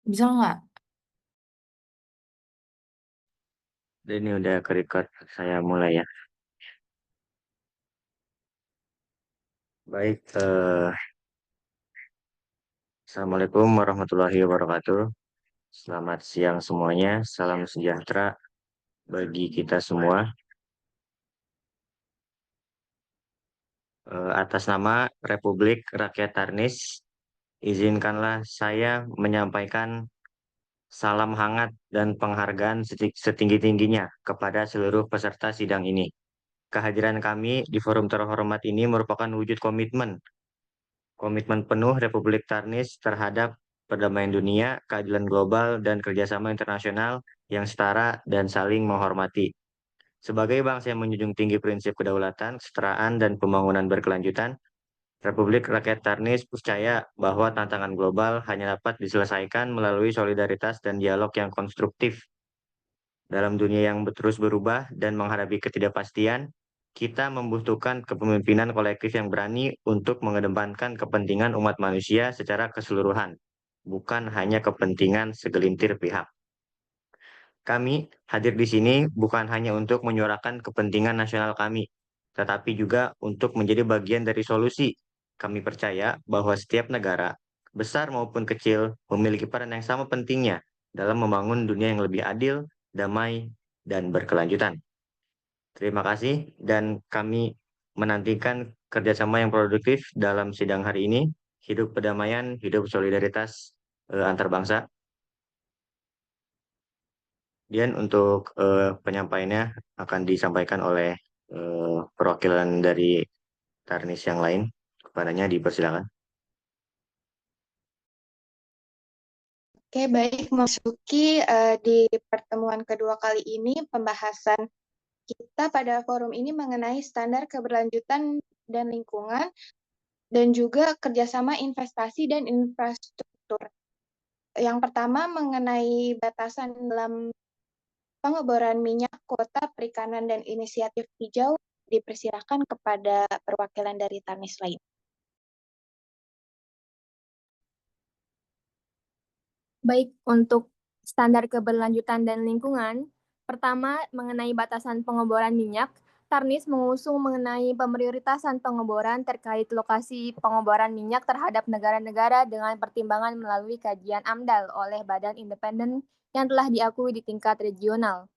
Bisa nggak? Dan ini udah ke-record, saya mulai ya. Baik, Assalamualaikum warahmatullahi wabarakatuh. Selamat siang semuanya, salam sejahtera bagi kita semua. Atas nama Republik Rakyat Tarnis, izinkanlah saya menyampaikan salam hangat dan penghargaan setinggi-tingginya kepada seluruh peserta sidang ini. Kehadiran kami di forum terhormat ini merupakan wujud komitmen penuh Republik Tarnis terhadap perdamaian dunia, keadilan global, dan kerjasama internasional yang setara dan saling menghormati. Sebagai bangsa yang menjunjung tinggi prinsip kedaulatan, kesetaraan, dan pembangunan berkelanjutan, Republik Rakyat Tarnis percaya bahwa tantangan global hanya dapat diselesaikan melalui solidaritas dan dialog yang konstruktif. Dalam dunia yang terus berubah dan menghadapi ketidakpastian, kita membutuhkan kepemimpinan kolektif yang berani untuk mengedepankan kepentingan umat manusia secara keseluruhan, bukan hanya kepentingan segelintir pihak. Kami hadir di sini bukan hanya untuk menyuarakan kepentingan nasional kami, tetapi juga untuk menjadi bagian dari solusi. Kami percaya bahwa setiap negara, besar maupun kecil, memiliki peran yang sama pentingnya dalam membangun dunia yang lebih adil, damai, dan berkelanjutan. Terima kasih, dan kami menantikan kerjasama yang produktif dalam sidang hari ini. Hidup perdamaian, hidup solidaritas antar bangsa. Dan untuk penyampaiannya akan disampaikan oleh perwakilan dari Tarnis yang lain. Kepadanya dipersilakan. Oke, baik, memasuki di pertemuan kedua kali ini pembahasan kita pada forum ini mengenai standar keberlanjutan dan lingkungan dan juga kerjasama investasi dan infrastruktur. Yang pertama mengenai batasan dalam pengeboran minyak, kuota perikanan dan inisiatif hijau, dipersilakan kepada perwakilan dari Tarnis lain. Baik, untuk standar keberlanjutan dan lingkungan, pertama mengenai batasan pengeboran minyak, Tarnis mengusung mengenai pemprioritasan pengeboran terkait lokasi pengeboran minyak terhadap negara-negara dengan pertimbangan melalui kajian AMDAL oleh badan independen yang telah diakui di tingkat regional,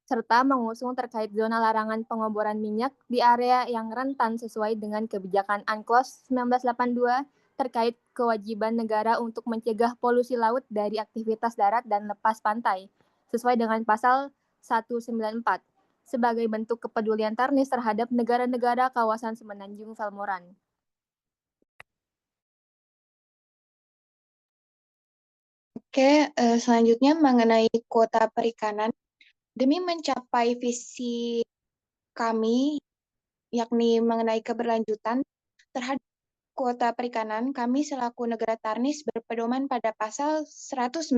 serta mengusung terkait zona larangan pengeboran minyak di area yang rentan sesuai dengan kebijakan UNCLOS 1982 terkait kewajiban negara untuk mencegah polusi laut dari aktivitas darat dan lepas pantai, sesuai dengan pasal 194, sebagai bentuk kepedulian Tarnis terhadap negara-negara kawasan Semenanjung Velmoran. Oke, selanjutnya mengenai kuota perikanan. Demi mencapai visi kami, yakni mengenai keberlanjutan terhadap kuota perikanan, kami selaku negara Tarnis berpedoman pada pasal 119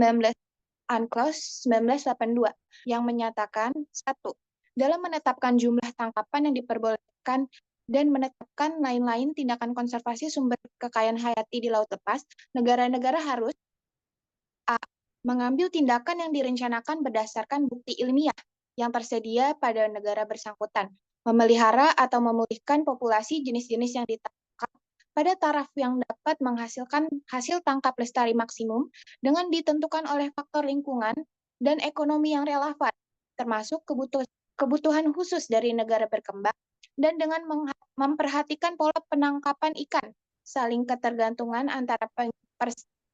UNCLOS 1982 yang menyatakan, 1. Dalam menetapkan jumlah tangkapan yang diperbolehkan dan menetapkan lain-lain tindakan konservasi sumber kekayaan hayati di laut lepas, negara-negara harus A. Mengambil tindakan yang direncanakan berdasarkan bukti ilmiah yang tersedia pada negara bersangkutan, memelihara atau memulihkan populasi jenis-jenis yang ditangkap pada taraf yang dapat menghasilkan hasil tangkap lestari maksimum dengan ditentukan oleh faktor lingkungan dan ekonomi yang relevan, termasuk kebutuhan khusus dari negara berkembang, dan dengan memperhatikan pola penangkapan ikan, saling ketergantungan antara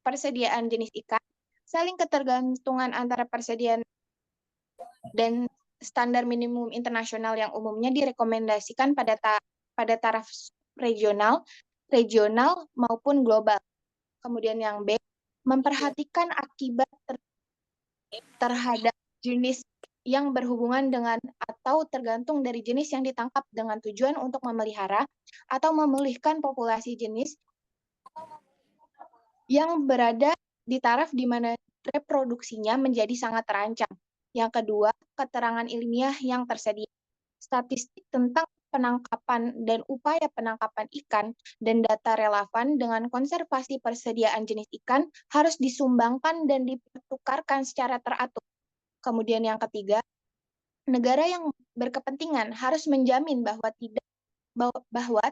persediaan jenis ikan, saling ketergantungan antara persediaan dan standar minimum internasional yang umumnya direkomendasikan pada taraf regional, regional maupun global. Kemudian yang B, memperhatikan akibat terhadap jenis yang berhubungan dengan atau tergantung dari jenis yang ditangkap dengan tujuan untuk memelihara atau memulihkan populasi jenis yang berada di taraf di mana reproduksinya menjadi sangat terancam. Yang kedua, keterangan ilmiah yang tersedia. Statistik tentang penangkapan dan upaya penangkapan ikan dan data relevan dengan konservasi persediaan jenis ikan harus disumbangkan dan dipertukarkan secara teratur. Kemudian yang ketiga, negara yang berkepentingan harus menjamin bahwa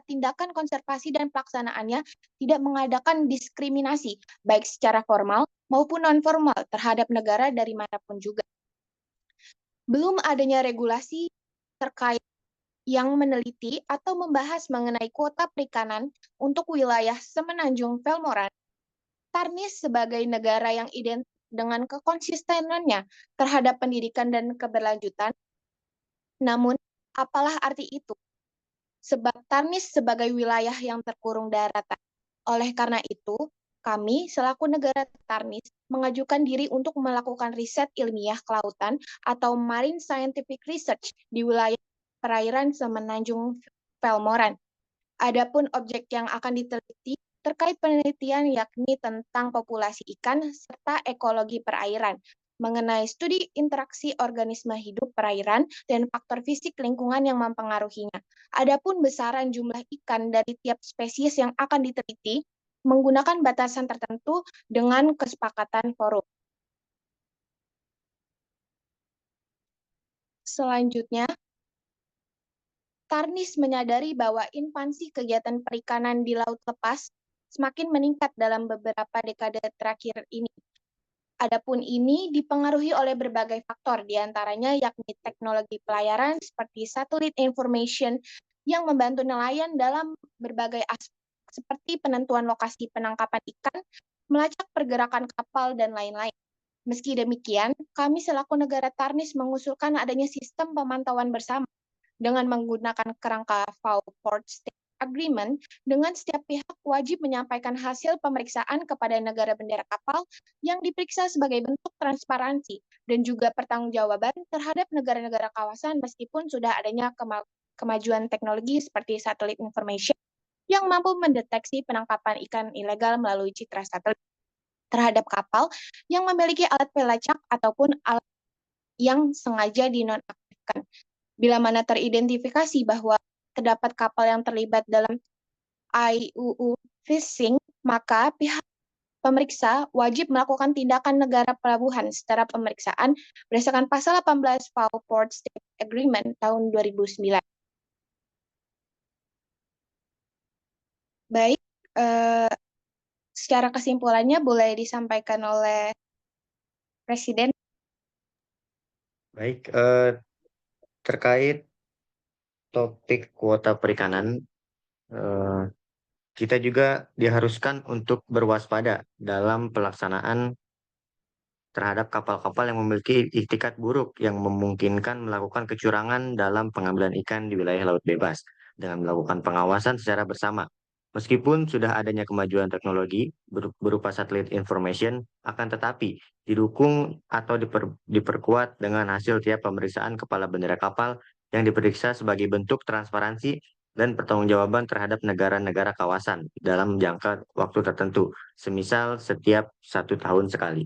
tindakan konservasi dan pelaksanaannya tidak mengadakan diskriminasi, baik secara formal maupun non-formal terhadap negara dari manapun juga. Belum adanya regulasi terkait yang meneliti atau membahas mengenai kuota perikanan untuk wilayah Semenanjung Velmoran, Tarnis sebagai negara yang identik dengan kekonsistenannya terhadap pendidikan dan keberlanjutan. Namun, apalah arti itu? Sebab Tarnis sebagai wilayah yang terkurung daratan. Oleh karena itu, kami selaku negara Tarnis mengajukan diri untuk melakukan riset ilmiah kelautan atau marine scientific research di wilayah perairan Semenanjung Velmoran. Adapun objek yang akan diteliti terkait penelitian yakni tentang populasi ikan serta ekologi perairan, mengenai studi interaksi organisme hidup perairan dan faktor fisik lingkungan yang mempengaruhinya. Adapun besaran jumlah ikan dari tiap spesies yang akan diteliti menggunakan batasan tertentu dengan kesepakatan forum. Selanjutnya, Tarnis menyadari bahwa invasi kegiatan perikanan di laut lepas semakin meningkat dalam beberapa dekade terakhir ini. Adapun ini dipengaruhi oleh berbagai faktor, diantaranya yakni teknologi pelayaran seperti satellite information yang membantu nelayan dalam berbagai aspek, seperti penentuan lokasi penangkapan ikan, melacak pergerakan kapal, dan lain-lain. Meski demikian, kami selaku negara Tarnis mengusulkan adanya sistem pemantauan bersama dengan menggunakan kerangka VAU Port State Agreement, dengan setiap pihak wajib menyampaikan hasil pemeriksaan kepada negara bendera kapal yang diperiksa sebagai bentuk transparansi dan juga pertanggungjawaban terhadap negara-negara kawasan meskipun sudah adanya kemajuan teknologi seperti satellite information yang mampu mendeteksi penangkapan ikan ilegal melalui citra satelit terhadap kapal yang memiliki alat pelacak ataupun alat yang sengaja dinonaktifkan. Bila mana teridentifikasi bahwa terdapat kapal yang terlibat dalam IUU fishing, maka pihak pemeriksa wajib melakukan tindakan negara pelabuhan secara pemeriksaan berdasarkan pasal 18 VAU Port State Agreement tahun 2009. Baik, secara kesimpulannya boleh disampaikan oleh Presiden. Baik, terkait topik kuota perikanan, kita juga diharuskan untuk berwaspada dalam pelaksanaan terhadap kapal-kapal yang memiliki itikat buruk yang memungkinkan melakukan kecurangan dalam pengambilan ikan di wilayah laut bebas dengan melakukan pengawasan secara bersama. Meskipun sudah adanya kemajuan teknologi berupa satelit information, akan tetapi didukung atau diperkuat dengan hasil tiap pemeriksaan kepala bendera kapal yang diperiksa sebagai bentuk transparansi dan pertanggungjawaban terhadap negara-negara kawasan dalam jangka waktu tertentu, semisal setiap 1 tahun sekali.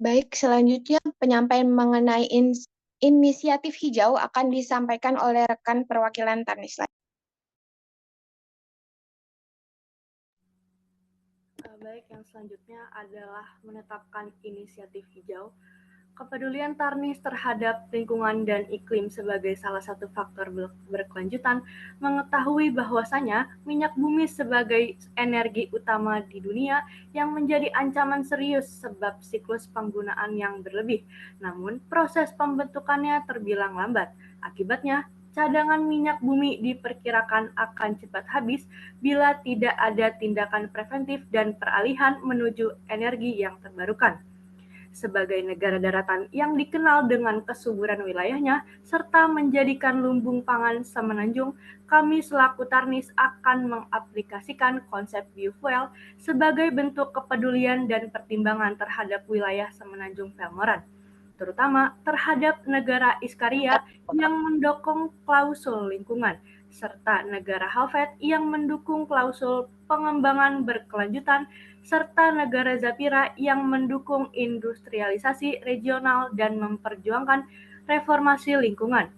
Baik, selanjutnya penyampaian mengenai inisiatif hijau akan disampaikan oleh rekan perwakilan Tarnis lain. Baik, yang selanjutnya adalah menetapkan inisiatif hijau. Kepedulian Tarnis terhadap lingkungan dan iklim sebagai salah satu faktor berkelanjutan, mengetahui bahwasanya minyak bumi sebagai energi utama di dunia yang menjadi ancaman serius sebab siklus penggunaan yang berlebih. Namun, proses pembentukannya terbilang lambat. Akibatnya, cadangan minyak bumi diperkirakan akan cepat habis bila tidak ada tindakan preventif dan peralihan menuju energi yang terbarukan. Sebagai negara daratan yang dikenal dengan kesuburan wilayahnya serta menjadikan lumbung pangan Semenanjung, kami selaku Tarnis akan mengaplikasikan konsep biofuel sebagai bentuk kepedulian dan pertimbangan terhadap wilayah Semenanjung Velmoran, terutama terhadap negara Iskaria yang mendukung klausul lingkungan, serta negara Helvet yang mendukung klausul pengembangan berkelanjutan, serta negara Zapira yang mendukung industrialisasi regional dan memperjuangkan reformasi lingkungan.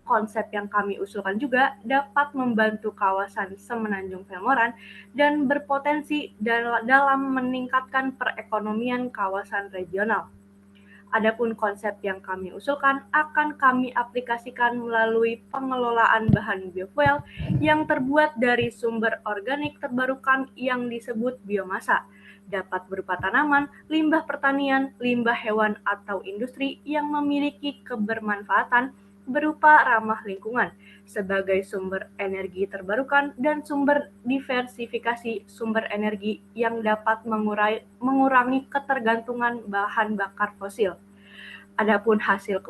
Konsep yang kami usulkan juga dapat membantu kawasan Semenanjung Velmoran dan berpotensi dalam meningkatkan perekonomian kawasan regional. Adapun konsep yang kami usulkan akan kami aplikasikan melalui pengelolaan bahan biofuel yang terbuat dari sumber organik terbarukan yang disebut biomasa, dapat berupa tanaman, limbah pertanian, limbah hewan, atau industri yang memiliki kebermanfaatan berupa ramah lingkungan sebagai sumber energi terbarukan dan sumber diversifikasi sumber energi yang dapat mengurangi ketergantungan bahan bakar fosil. Adapun hasil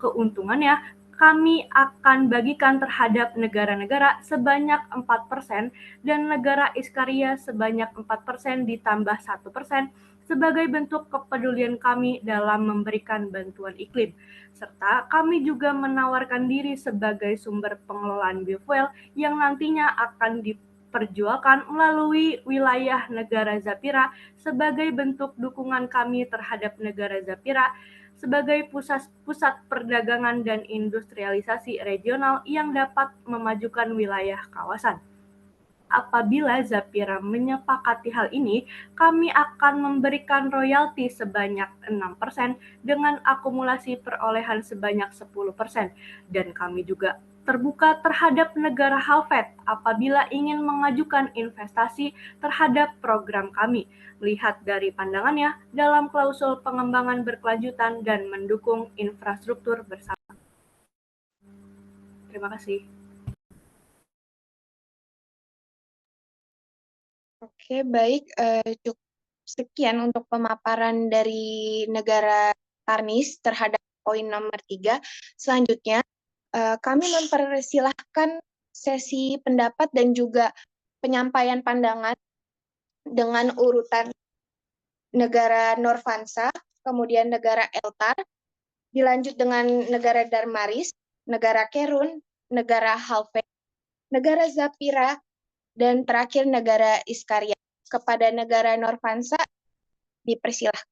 keuntungannya, kami akan bagikan terhadap negara-negara sebanyak 4% dan negara Iskaria sebanyak 4% ditambah 1% sebagai bentuk kepedulian kami dalam memberikan bantuan iklim. Serta kami juga menawarkan diri sebagai sumber pengelolaan biofuel yang nantinya akan diperjualkan melalui wilayah negara Zapira sebagai bentuk dukungan kami terhadap negara Zapira sebagai pusat perdagangan dan industrialisasi regional yang dapat memajukan wilayah kawasan. Apabila Zapira menyepakati hal ini, kami akan memberikan royalti sebanyak 6% dengan akumulasi perolehan sebanyak 10%, dan kami juga terbuka terhadap negara Halfed apabila ingin mengajukan investasi terhadap program kami, melihat dari pandangannya dalam klausul pengembangan berkelanjutan dan mendukung infrastruktur bersama. Terima kasih. Oke, baik. Cukup sekian untuk pemaparan dari negara Tarnis terhadap poin nomor 3. Selanjutnya, kami mempersilahkan sesi pendapat dan juga penyampaian pandangan dengan urutan negara Norvansa, kemudian negara Eltar, dilanjut dengan negara Darmaris, negara Kerun, negara Halfed, negara Zapira, dan terakhir negara Iskaria. Kepada negara Norvansa, dipersilahkan.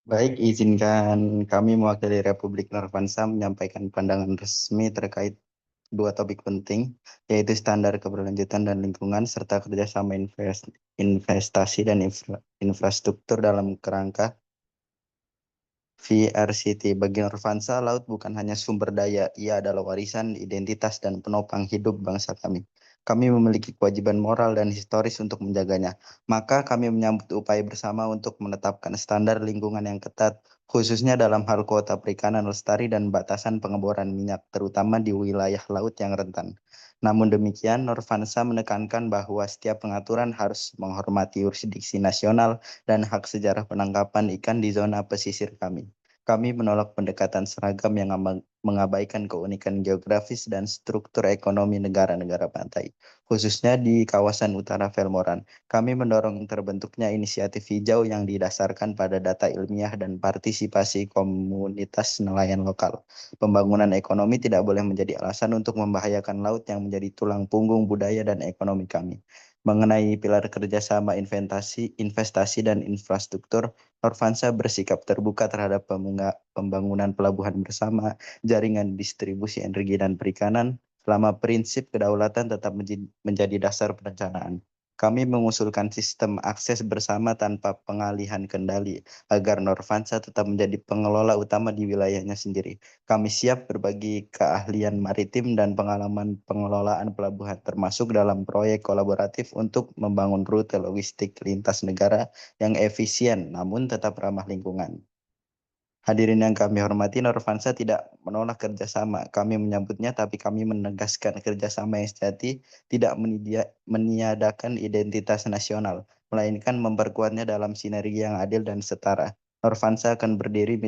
Baik, izinkan kami mewakili Republik Norvansa menyampaikan pandangan resmi terkait dua topik penting, yaitu standar keberlanjutan dan lingkungan, serta kerjasama investasi dan infrastruktur dalam kerangka VRCT. Bagi Norvansa, laut bukan hanya sumber daya, ia adalah warisan, identitas, dan penopang hidup bangsa kami. Kami memiliki kewajiban moral dan historis untuk menjaganya. Maka kami menyambut upaya bersama untuk menetapkan standar lingkungan yang ketat, khususnya dalam hal kuota perikanan lestari dan batasan pengeboran minyak, terutama di wilayah laut yang rentan. Namun demikian, Norvansa menekankan bahwa setiap pengaturan harus menghormati yurisdiksi nasional dan hak sejarah penangkapan ikan di zona pesisir kami. Kami menolak pendekatan seragam yang mengabaikan keunikan geografis dan struktur ekonomi negara-negara pantai, khususnya di kawasan utara Velmoran. Kami mendorong terbentuknya inisiatif hijau yang didasarkan pada data ilmiah dan partisipasi komunitas nelayan lokal. Pembangunan ekonomi tidak boleh menjadi alasan untuk membahayakan laut yang menjadi tulang punggung budaya dan ekonomi kami. Mengenai pilar kerjasama investasi dan infrastruktur, Norvansa bersikap terbuka terhadap pembangunan pelabuhan bersama, jaringan distribusi energi dan perikanan, selama prinsip kedaulatan tetap menjadi dasar perencanaan. Kami mengusulkan sistem akses bersama tanpa pengalihan kendali agar Norvansa tetap menjadi pengelola utama di wilayahnya sendiri. Kami siap berbagi keahlian maritim dan pengalaman pengelolaan pelabuhan, termasuk dalam proyek kolaboratif untuk membangun rute logistik lintas negara yang efisien namun tetap ramah lingkungan. Hadirin yang kami hormati, Norvansa tidak menolak kerjasama. Kami menyambutnya, tapi kami menegaskan kerjasama yang sejati tidak meniadakan identitas nasional, melainkan memperkuatnya dalam sinergi yang adil dan setara. Norvansa akan berdiri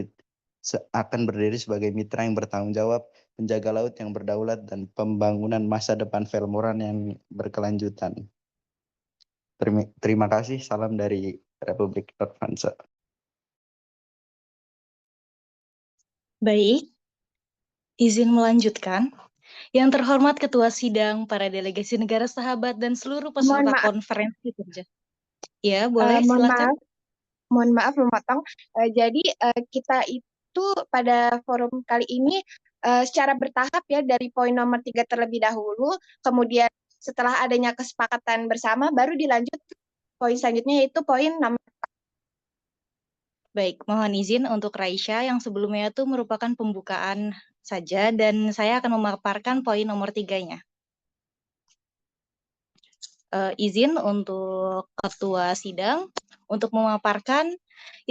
sebagai mitra yang bertanggung jawab, penjaga laut yang berdaulat, dan pembangunan masa depan Velmoran yang berkelanjutan. Terima kasih. Salam dari Republik Norvansa. Baik, izin melanjutkan. Yang terhormat Ketua Sidang, para delegasi negara sahabat, dan seluruh peserta konferensi kerja. Ya, boleh, silakan. Mohon maaf memotong. Jadi kita itu pada forum kali ini secara bertahap ya, dari poin nomor 3 terlebih dahulu, kemudian setelah adanya kesepakatan bersama, baru dilanjut poin selanjutnya, yaitu poin nomor. Baik, mohon izin untuk Raisya yang sebelumnya itu merupakan pembukaan saja, dan saya akan memaparkan poin nomor 3-nya. Izin untuk Ketua Sidang untuk memaparkan.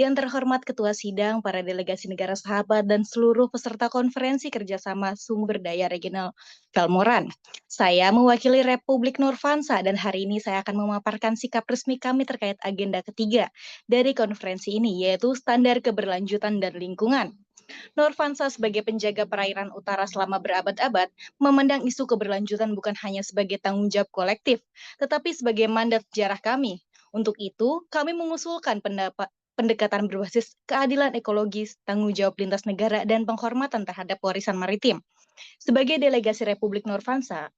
Yang terhormat Ketua Sidang, para delegasi negara sahabat, dan seluruh peserta konferensi kerjasama sumber daya regional Velmoran. Saya mewakili Republik Norvansa, dan hari ini saya akan memaparkan sikap resmi kami terkait agenda ketiga dari konferensi ini, yaitu standar keberlanjutan dan lingkungan. Norvansa sebagai penjaga perairan utara selama berabad-abad memandang isu keberlanjutan bukan hanya sebagai tanggung jawab kolektif, tetapi sebagai mandat sejarah kami. Untuk itu, kami mengusulkan pendekatan berbasis keadilan ekologis, tanggung jawab lintas negara, dan penghormatan terhadap warisan maritim. Sebagai delegasi Republik Norvansa,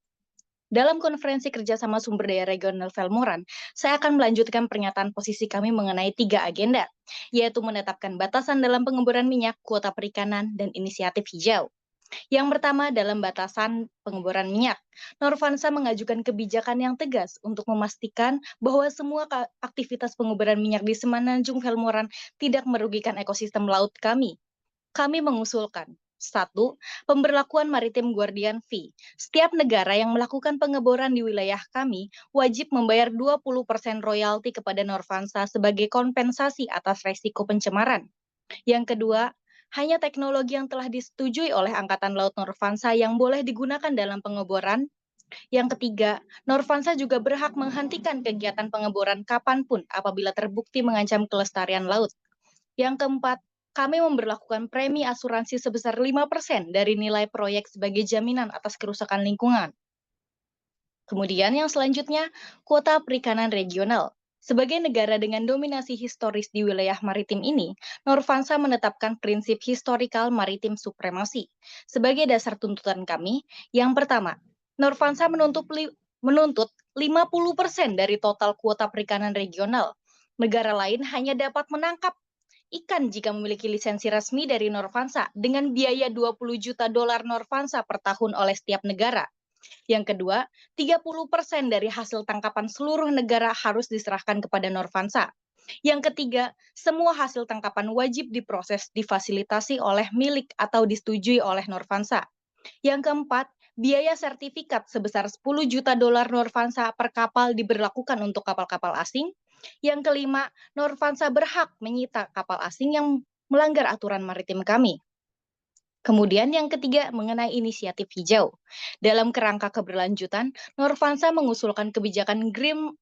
dalam konferensi kerjasama sumber daya regional Velmoran, saya akan melanjutkan pernyataan posisi kami mengenai 3 agenda, yaitu menetapkan batasan dalam pengeboran minyak, kuota perikanan, dan inisiatif hijau. Yang pertama, dalam batasan pengeboran minyak, Norvansa mengajukan kebijakan yang tegas untuk memastikan bahwa semua aktivitas pengeboran minyak di Semenanjung Velmoran tidak merugikan ekosistem laut kami. Kami mengusulkan 1. Pemberlakuan Maritim Guardian Fee. Setiap negara yang melakukan pengeboran di wilayah kami wajib membayar 20% royalti kepada Norvansa sebagai kompensasi atas resiko pencemaran. Yang kedua, hanya teknologi yang telah disetujui oleh Angkatan Laut Norvansa yang boleh digunakan dalam pengeboran. Yang ketiga, Norvansa juga berhak menghentikan kegiatan pengeboran kapanpun apabila terbukti mengancam kelestarian laut. Yang keempat, kami memberlakukan premi asuransi sebesar 5% dari nilai proyek sebagai jaminan atas kerusakan lingkungan. Kemudian yang selanjutnya, kuota perikanan regional. Sebagai negara dengan dominasi historis di wilayah maritim ini, Norvansa menetapkan prinsip historikal maritim supremasi. Sebagai dasar tuntutan kami, yang pertama, Norvansa menuntut 50% dari total kuota perikanan regional. Negara lain hanya dapat menangkap ikan jika memiliki lisensi resmi dari Norvansa dengan biaya 20 juta dolar Norvansa per tahun oleh setiap negara. Yang kedua, 30% dari hasil tangkapan seluruh negara harus diserahkan kepada Norvansa. Yang ketiga, semua hasil tangkapan wajib diproses, difasilitasi oleh milik atau disetujui oleh Norvansa. Yang keempat, biaya sertifikat sebesar 10 juta dolar Norvansa per kapal diberlakukan untuk kapal-kapal asing. Yang kelima, Norvansa berhak menyita kapal asing yang melanggar aturan maritim kami. Kemudian yang ketiga mengenai inisiatif hijau. Dalam kerangka keberlanjutan, Norvansa mengusulkan kebijakan Green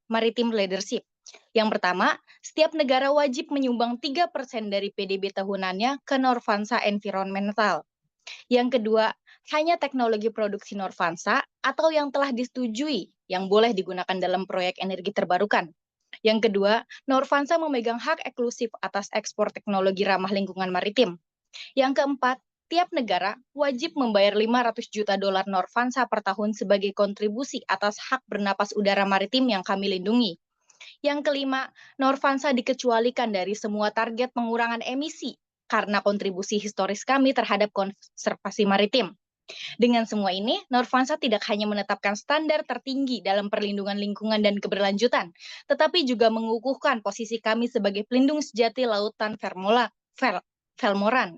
Maritime Leadership. Yang pertama, setiap negara wajib menyumbang 3% dari PDB tahunannya ke Norvansa Environmental. Yang kedua, hanya teknologi produksi Norvansa atau yang telah disetujui yang boleh digunakan dalam proyek energi terbarukan. Yang kedua, Norvansa memegang hak eksklusif atas ekspor teknologi ramah lingkungan maritim. Yang keempat, tiap negara wajib membayar 500 juta dolar Norvansa per tahun sebagai kontribusi atas hak bernapas udara maritim yang kami lindungi. Yang kelima, Norvansa dikecualikan dari semua target pengurangan emisi karena kontribusi historis kami terhadap konservasi maritim. Dengan semua ini, Nurfansa tidak hanya menetapkan standar tertinggi dalam perlindungan lingkungan dan keberlanjutan, tetapi juga mengukuhkan posisi kami sebagai pelindung sejati lautan Velmoran.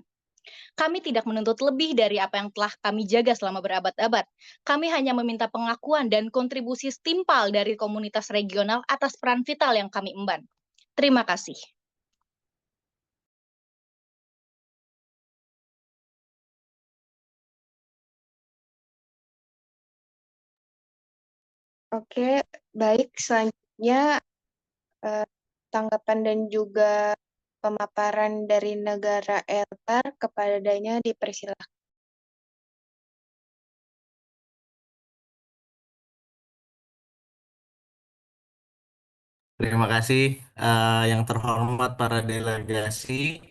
Kami tidak menuntut lebih dari apa yang telah kami jaga selama berabad-abad. Kami hanya meminta pengakuan dan kontribusi setimpal dari komunitas regional atas peran vital yang kami emban. Terima kasih. Oke, baik. Selanjutnya tanggapan dan juga pemaparan dari negara Eltar kepadanya dipersilakan. Terima kasih yang terhormat para delegasi.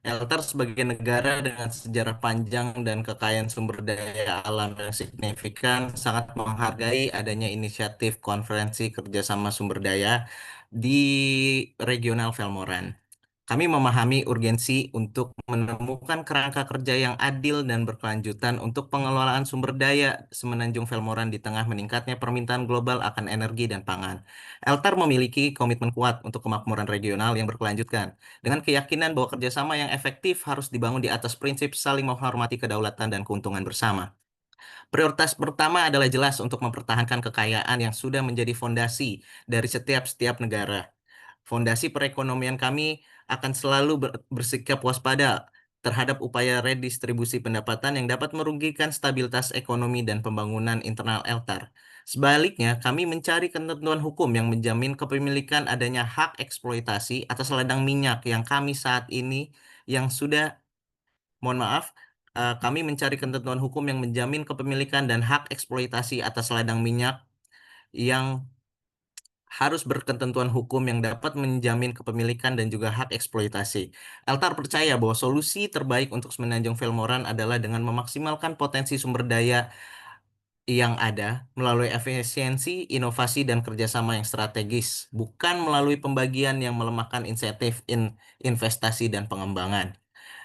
Eltar sebagai negara dengan sejarah panjang dan kekayaan sumber daya alam yang signifikan sangat menghargai adanya inisiatif konferensi kerjasama sumber daya di regional Velmoran. Kami memahami urgensi untuk menemukan kerangka kerja yang adil dan berkelanjutan untuk pengelolaan sumber daya Semenanjung Velmoran di tengah meningkatnya permintaan global akan energi dan pangan. Eltar memiliki komitmen kuat untuk kemakmuran regional yang berkelanjutan, dengan keyakinan bahwa kerjasama yang efektif harus dibangun di atas prinsip saling menghormati kedaulatan dan keuntungan bersama. Prioritas pertama adalah jelas untuk mempertahankan kekayaan yang sudah menjadi fondasi dari setiap negara. Fondasi perekonomian kami akan selalu bersikap waspada terhadap upaya redistribusi pendapatan yang dapat merugikan stabilitas ekonomi dan pembangunan internal Eltar. Sebaliknya, kami mencari ketentuan hukum yang menjamin kepemilikan adanya hak eksploitasi atas ladang minyak yang kami saat ini yang sudah, mohon maaf, kami mencari ketentuan hukum yang menjamin kepemilikan dan hak eksploitasi atas ladang minyak yang harus berketentuan hukum yang dapat menjamin kepemilikan dan juga hak eksploitasi. Eltar percaya bahwa solusi terbaik untuk Semenanjung Velmoran adalah dengan memaksimalkan potensi sumber daya yang ada melalui efisiensi, inovasi, dan kerjasama yang strategis, bukan melalui pembagian yang melemahkan insentif investasi dan pengembangan.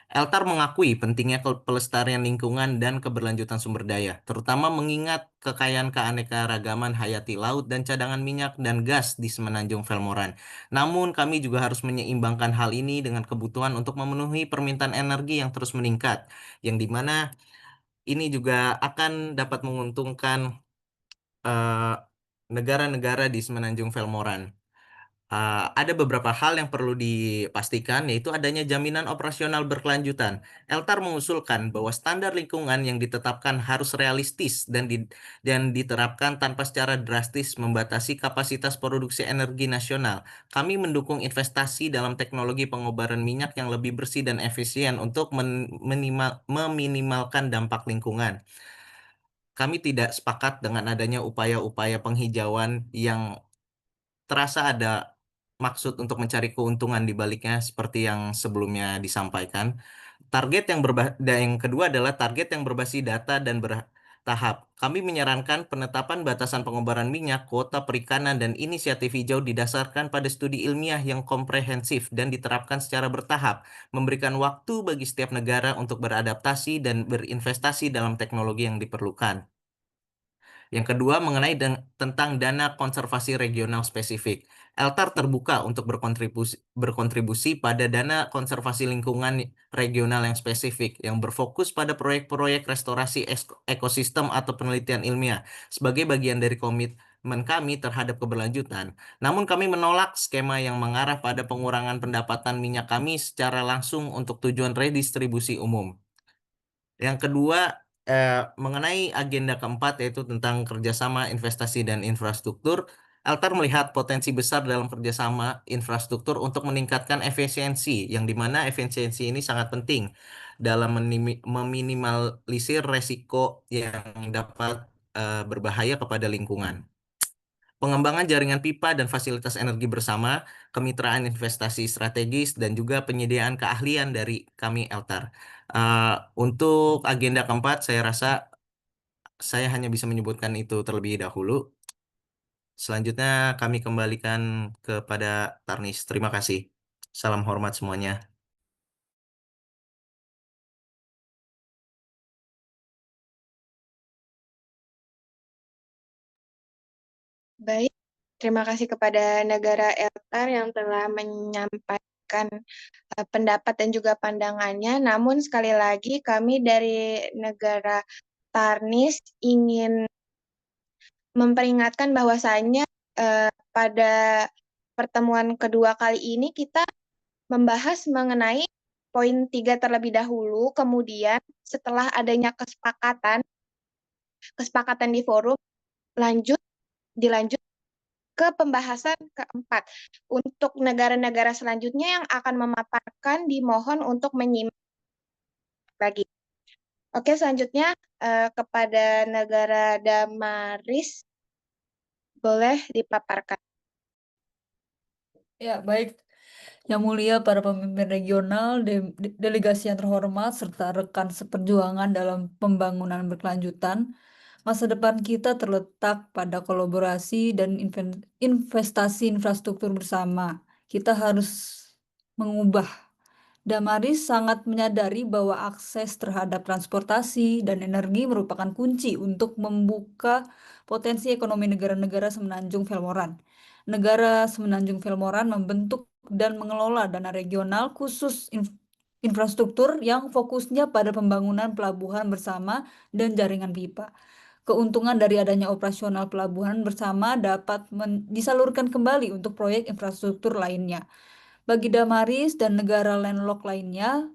Eltar mengakui pentingnya pelestarian lingkungan dan keberlanjutan sumber daya, terutama mengingat kekayaan keanekaragaman hayati laut dan cadangan minyak dan gas di Semenanjung Velmoran. Namun, kami juga harus menyeimbangkan hal ini dengan kebutuhan untuk memenuhi permintaan energi yang terus meningkat, yang dimana ini juga akan dapat menguntungkan eh, negara-negara di Semenanjung Velmoran. Ada beberapa hal yang perlu dipastikan, yaitu adanya jaminan operasional berkelanjutan. Eltar mengusulkan bahwa standar lingkungan yang ditetapkan harus realistis dan diterapkan tanpa secara drastis membatasi kapasitas produksi energi nasional. Kami mendukung investasi dalam teknologi pengobaran minyak yang lebih bersih dan efisien untuk meminimalkan dampak lingkungan. Kami tidak sepakat dengan adanya upaya-upaya penghijauan yang terasa ada maksud untuk mencari keuntungan di baliknya seperti yang sebelumnya disampaikan. Yang kedua adalah target yang berbasis data dan bertahap. Kami menyarankan penetapan batasan pengobaran minyak, kuota perikanan, dan inisiatif hijau didasarkan pada studi ilmiah yang komprehensif dan diterapkan secara bertahap, memberikan waktu bagi setiap negara untuk beradaptasi dan berinvestasi dalam teknologi yang diperlukan. Yang kedua, mengenai tentang dana konservasi regional spesifik. Eltar terbuka untuk berkontribusi pada dana konservasi lingkungan regional yang spesifik, yang berfokus pada proyek-proyek restorasi ekosistem atau penelitian ilmiah, sebagai bagian dari komitmen kami terhadap keberlanjutan. Namun kami menolak skema yang mengarah pada pengurangan pendapatan minyak kami secara langsung untuk tujuan redistribusi umum. Yang kedua, mengenai agenda keempat, yaitu tentang kerjasama investasi dan infrastruktur, Altar melihat potensi besar dalam kerjasama infrastruktur untuk meningkatkan efisiensi, yang dimana efisiensi ini sangat penting dalam meminimalisir resiko yang dapat berbahaya kepada lingkungan. Pengembangan jaringan pipa dan fasilitas energi bersama, kemitraan investasi strategis, dan juga penyediaan keahlian dari kami Eltar. Untuk agenda keempat, saya rasa saya hanya bisa menyebutkan itu terlebih dahulu. Selanjutnya kami kembalikan kepada Tarnis. Terima kasih. Salam hormat semuanya. Baik, terima kasih kepada negara Eltar yang telah menyampaikan pendapat dan juga pandangannya. Namun sekali lagi kami dari negara Tarnis ingin memperingatkan bahwasanya pada pertemuan kedua kali ini kita membahas mengenai poin 3 terlebih dahulu, kemudian setelah adanya kesepakatan di forum, dilanjut ke pembahasan keempat. Untuk negara-negara selanjutnya yang akan memaparkan dimohon untuk menyimak lagi. Oke, selanjutnya kepada negara Damaris, boleh dipaparkan. Ya, baik. Yang mulia para pemimpin regional, delegasi yang terhormat, serta rekan seperjuangan dalam pembangunan berkelanjutan, masa depan kita terletak pada kolaborasi dan investasi infrastruktur bersama. Kita harus mengubah. Damaris sangat menyadari bahwa akses terhadap transportasi dan energi merupakan kunci untuk membuka potensi ekonomi negara-negara Semenanjung Velmoran. Negara Semenanjung Velmoran membentuk dan mengelola dana regional khusus infrastruktur yang fokusnya pada pembangunan pelabuhan bersama dan jaringan pipa. Keuntungan dari adanya operasional pelabuhan bersama dapat disalurkan kembali untuk proyek infrastruktur lainnya. Bagi Damaris dan negara landlocked lainnya,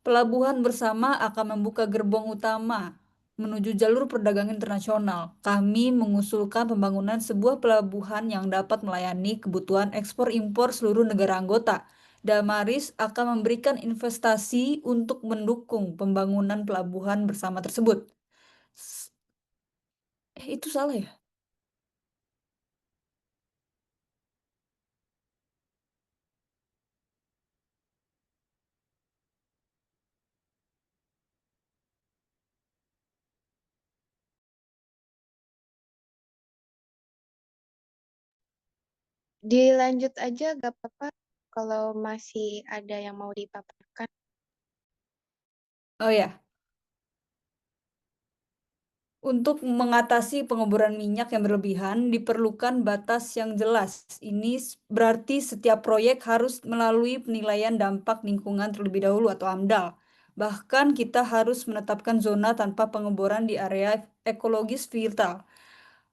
pelabuhan bersama akan membuka gerbong utama menuju jalur perdagangan internasional. Kami mengusulkan pembangunan sebuah pelabuhan yang dapat melayani kebutuhan ekspor-impor seluruh negara anggota. Damaris akan memberikan investasi untuk mendukung pembangunan pelabuhan bersama tersebut. Itu salah ya? Dilanjut aja, gak apa-apa kalau masih ada yang mau dipaparkan. Oh ya, untuk mengatasi pengeboran minyak yang berlebihan, diperlukan batas yang jelas. Ini berarti setiap proyek harus melalui penilaian dampak lingkungan terlebih dahulu atau AMDAL. Bahkan kita harus menetapkan zona tanpa pengeboran di area ekologis vital.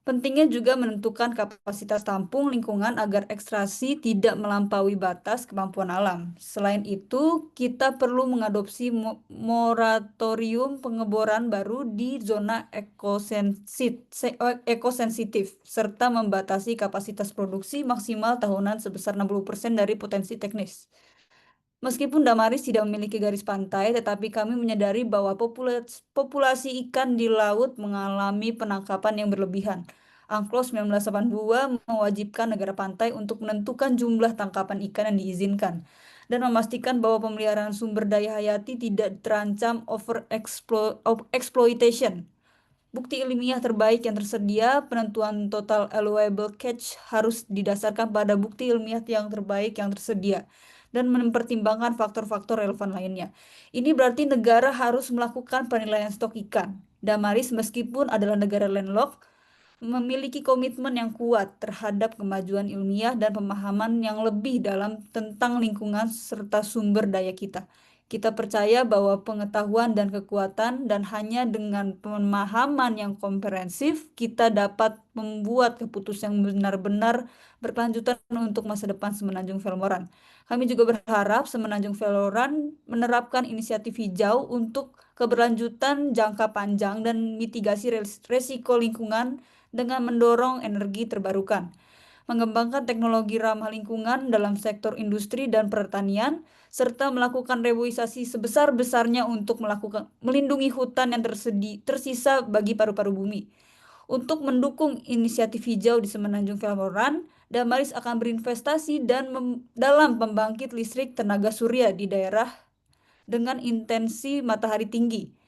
Pentingnya juga menentukan kapasitas tampung lingkungan agar ekstraksi tidak melampaui batas kemampuan alam. Selain itu, kita perlu mengadopsi moratorium pengeboran baru di zona ekosensitif, serta membatasi kapasitas produksi maksimal tahunan sebesar 60% dari potensi teknis. Meskipun Damaris tidak memiliki garis pantai, tetapi kami menyadari bahwa populasi ikan di laut mengalami penangkapan yang berlebihan. UNCLOS 1982 mewajibkan negara pantai untuk menentukan jumlah tangkapan ikan yang diizinkan dan memastikan bahwa pemeliharaan sumber daya hayati tidak terancam exploitation. Bukti ilmiah terbaik yang tersedia, penentuan total allowable catch harus didasarkan pada bukti ilmiah yang terbaik yang tersedia dan mempertimbangkan faktor-faktor relevan lainnya. Ini berarti negara harus melakukan penilaian stok ikan. Damaris meskipun adalah negara landlocked, memiliki komitmen yang kuat terhadap kemajuan ilmiah dan pemahaman yang lebih dalam tentang lingkungan serta sumber daya kita. Kita percaya bahwa pengetahuan dan kekuatan dan hanya dengan pemahaman yang komprehensif kita dapat membuat keputusan yang benar-benar berkelanjutan untuk masa depan Semenanjung Velmoran. Kami juga berharap Semenanjung Velmoran menerapkan inisiatif hijau untuk keberlanjutan jangka panjang dan mitigasi resiko lingkungan dengan mendorong energi terbarukan, mengembangkan teknologi ramah lingkungan dalam sektor industri dan pertanian, serta melakukan reboisasi sebesar-besarnya untuk melindungi hutan yang tersisa bagi paru-paru bumi. Untuk mendukung inisiatif hijau di Semenanjung Velmoran, Damaris akan berinvestasi dalam pembangkit listrik tenaga surya di daerah dengan intensi matahari tinggi.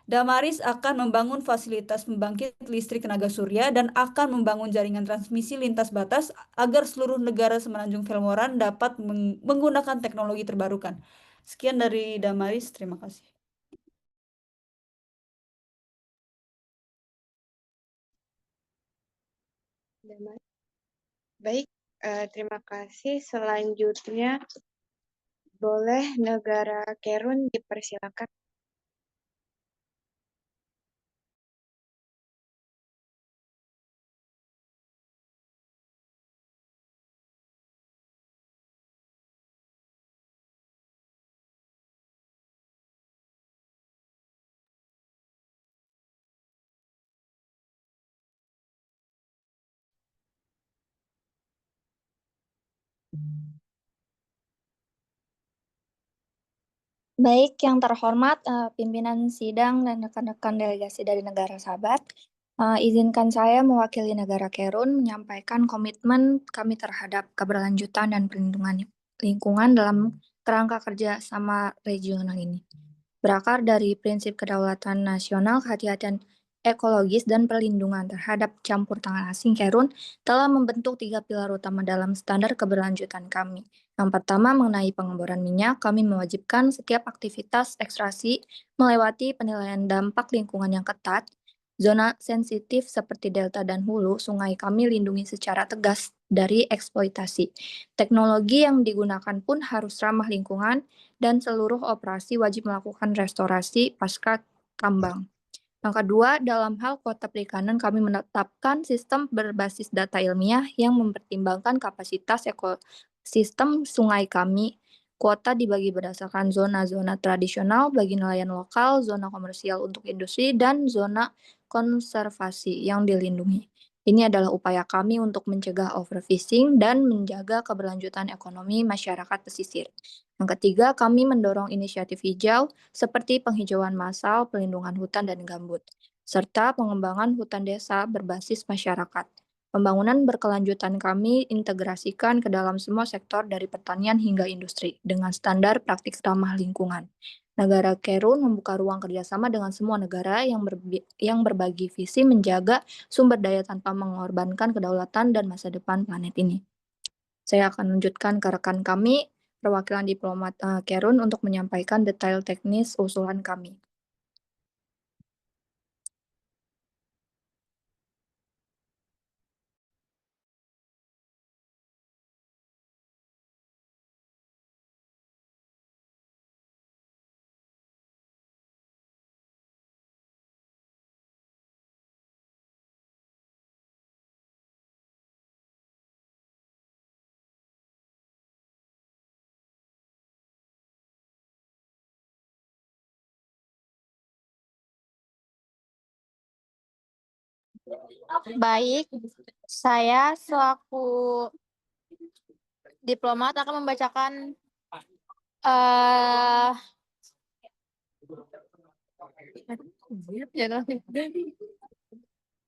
Damaris akan membangun fasilitas pembangkit listrik tenaga surya dan akan membangun jaringan transmisi lintas batas agar seluruh negara Semenanjung Velmoran dapat menggunakan teknologi terbarukan. Sekian dari Damaris, terima kasih. Damaris. Baik, terima kasih. Selanjutnya, boleh negara Kerun dipersilakan. Baik, yang terhormat pimpinan sidang dan rekan-rekan delegasi dari negara sahabat, izinkan saya mewakili negara Kerun menyampaikan komitmen kami terhadap keberlanjutan dan perlindungan lingkungan dalam kerangka kerja sama regional ini. Berakar dari prinsip kedaulatan nasional, kehati-hatian ekologis, dan perlindungan terhadap campur tangan asing, Kerun telah membentuk 3 pilar utama dalam standar keberlanjutan kami. Yang pertama, mengenai pengeboran minyak, kami mewajibkan setiap aktivitas ekstraksi melewati penilaian dampak lingkungan yang ketat. Zona sensitif seperti delta dan hulu sungai kami lindungi secara tegas dari eksploitasi. Teknologi yang digunakan pun harus ramah lingkungan dan seluruh operasi wajib melakukan restorasi pasca tambang. Yang kedua, dalam hal kuota perikanan kami menetapkan sistem berbasis data ilmiah yang mempertimbangkan kapasitas ekosistem sungai kami. Kuota dibagi berdasarkan zona-zona tradisional bagi nelayan lokal, zona komersial untuk industri, dan zona konservasi yang dilindungi. Ini adalah upaya kami untuk mencegah overfishing dan menjaga keberlanjutan ekonomi masyarakat pesisir. Yang ketiga, kami mendorong inisiatif hijau seperti penghijauan massal, pelindungan hutan dan gambut, serta pengembangan hutan desa berbasis masyarakat. Pembangunan berkelanjutan kami integrasikan ke dalam semua sektor dari pertanian hingga industri dengan standar praktik ramah lingkungan. Negara Kerun membuka ruang kerjasama dengan semua negara yang berbagi visi menjaga sumber daya tanpa mengorbankan kedaulatan dan masa depan planet ini. Saya akan lanjutkan ke rekan kami, perwakilan diplomat Kerun untuk menyampaikan detail teknis usulan kami. Baik, saya selaku diplomat akan membacakan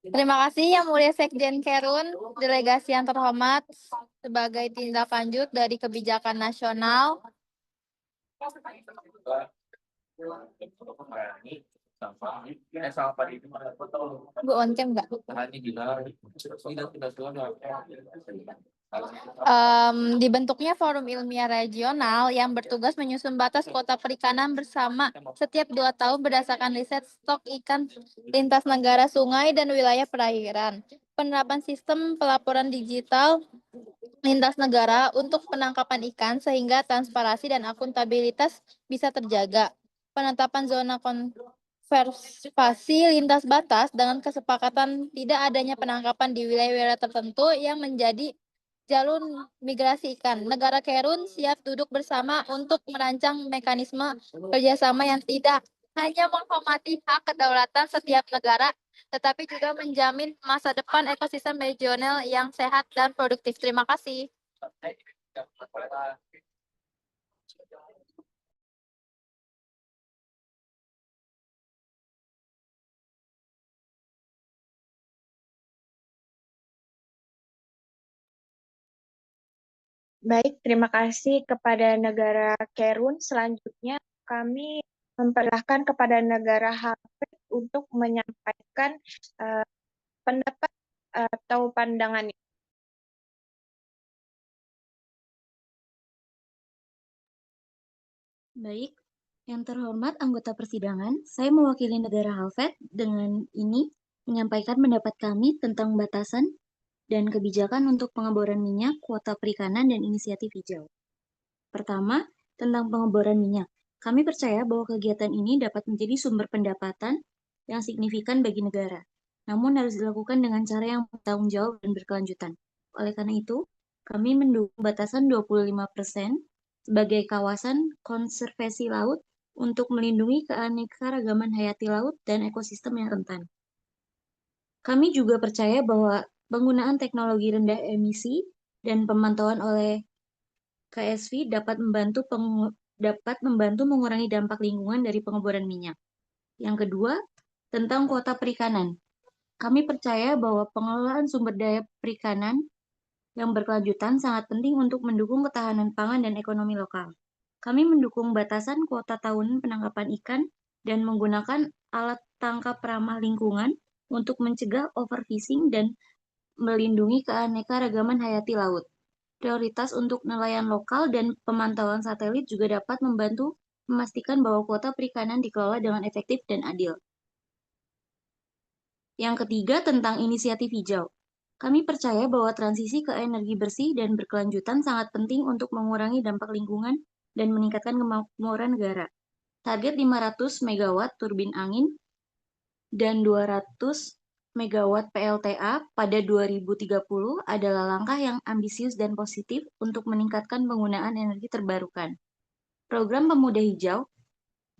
terima kasih Yang Mulia Sekjen Kerun, delegasi yang terhormat, sebagai tindak lanjut dari kebijakan nasional. Bu on-cam nggak? Dibentuknya forum ilmiah regional yang bertugas menyusun batas kuota perikanan bersama setiap 2 tahun berdasarkan riset stok ikan lintas negara, sungai, dan wilayah perairan. Penerapan sistem pelaporan digital lintas negara untuk penangkapan ikan sehingga transparansi dan akuntabilitas bisa terjaga. Penetapan zona konservasi lintas batas dengan kesepakatan tidak adanya penangkapan di wilayah-wilayah tertentu yang menjadi jalur migrasi ikan. Negara Kerun siap duduk bersama untuk merancang mekanisme kerjasama yang tidak hanya menghormati hak kedaulatan setiap negara, tetapi juga menjamin masa depan ekosistem regional yang sehat dan produktif. Terima kasih. Baik, terima kasih kepada negara Kerun. Selanjutnya kami mempersilahkan kepada negara Hafid untuk menyampaikan pendapat atau pandangannya. Baik, yang terhormat anggota persidangan, saya mewakili negara Halfed dengan ini menyampaikan pendapat kami tentang batasan dan kebijakan untuk pengeboran minyak, kuota perikanan, dan inisiatif hijau. Pertama, tentang pengeboran minyak. Kami percaya bahwa kegiatan ini dapat menjadi sumber pendapatan yang signifikan bagi negara, namun harus dilakukan dengan cara yang bertanggung jawab dan berkelanjutan. Oleh karena itu, kami mendukung batasan 25% sebagai kawasan konservasi laut untuk melindungi keanekaragaman hayati laut dan ekosistem yang rentan. Kami juga percaya bahwa penggunaan teknologi rendah emisi dan pemantauan oleh KSV dapat membantu mengurangi dampak lingkungan dari pengeboran minyak. Yang kedua, tentang kuota perikanan. Kami percaya bahwa pengelolaan sumber daya perikanan yang berkelanjutan sangat penting untuk mendukung ketahanan pangan dan ekonomi lokal. Kami mendukung batasan kuota tahunan penangkapan ikan dan menggunakan alat tangkap ramah lingkungan untuk mencegah overfishing dan melindungi keanekaragaman hayati laut. Prioritas untuk nelayan lokal dan pemantauan satelit juga dapat membantu memastikan bahwa kuota perikanan dikelola dengan efektif dan adil. Yang ketiga, tentang inisiatif hijau. Kami percaya bahwa transisi ke energi bersih dan berkelanjutan sangat penting untuk mengurangi dampak lingkungan dan meningkatkan kemakmuran negara. Target 500 MW turbin angin dan 200 MW PLTA pada 2030 adalah langkah yang ambisius dan positif untuk meningkatkan penggunaan energi terbarukan. Program Pemuda Hijau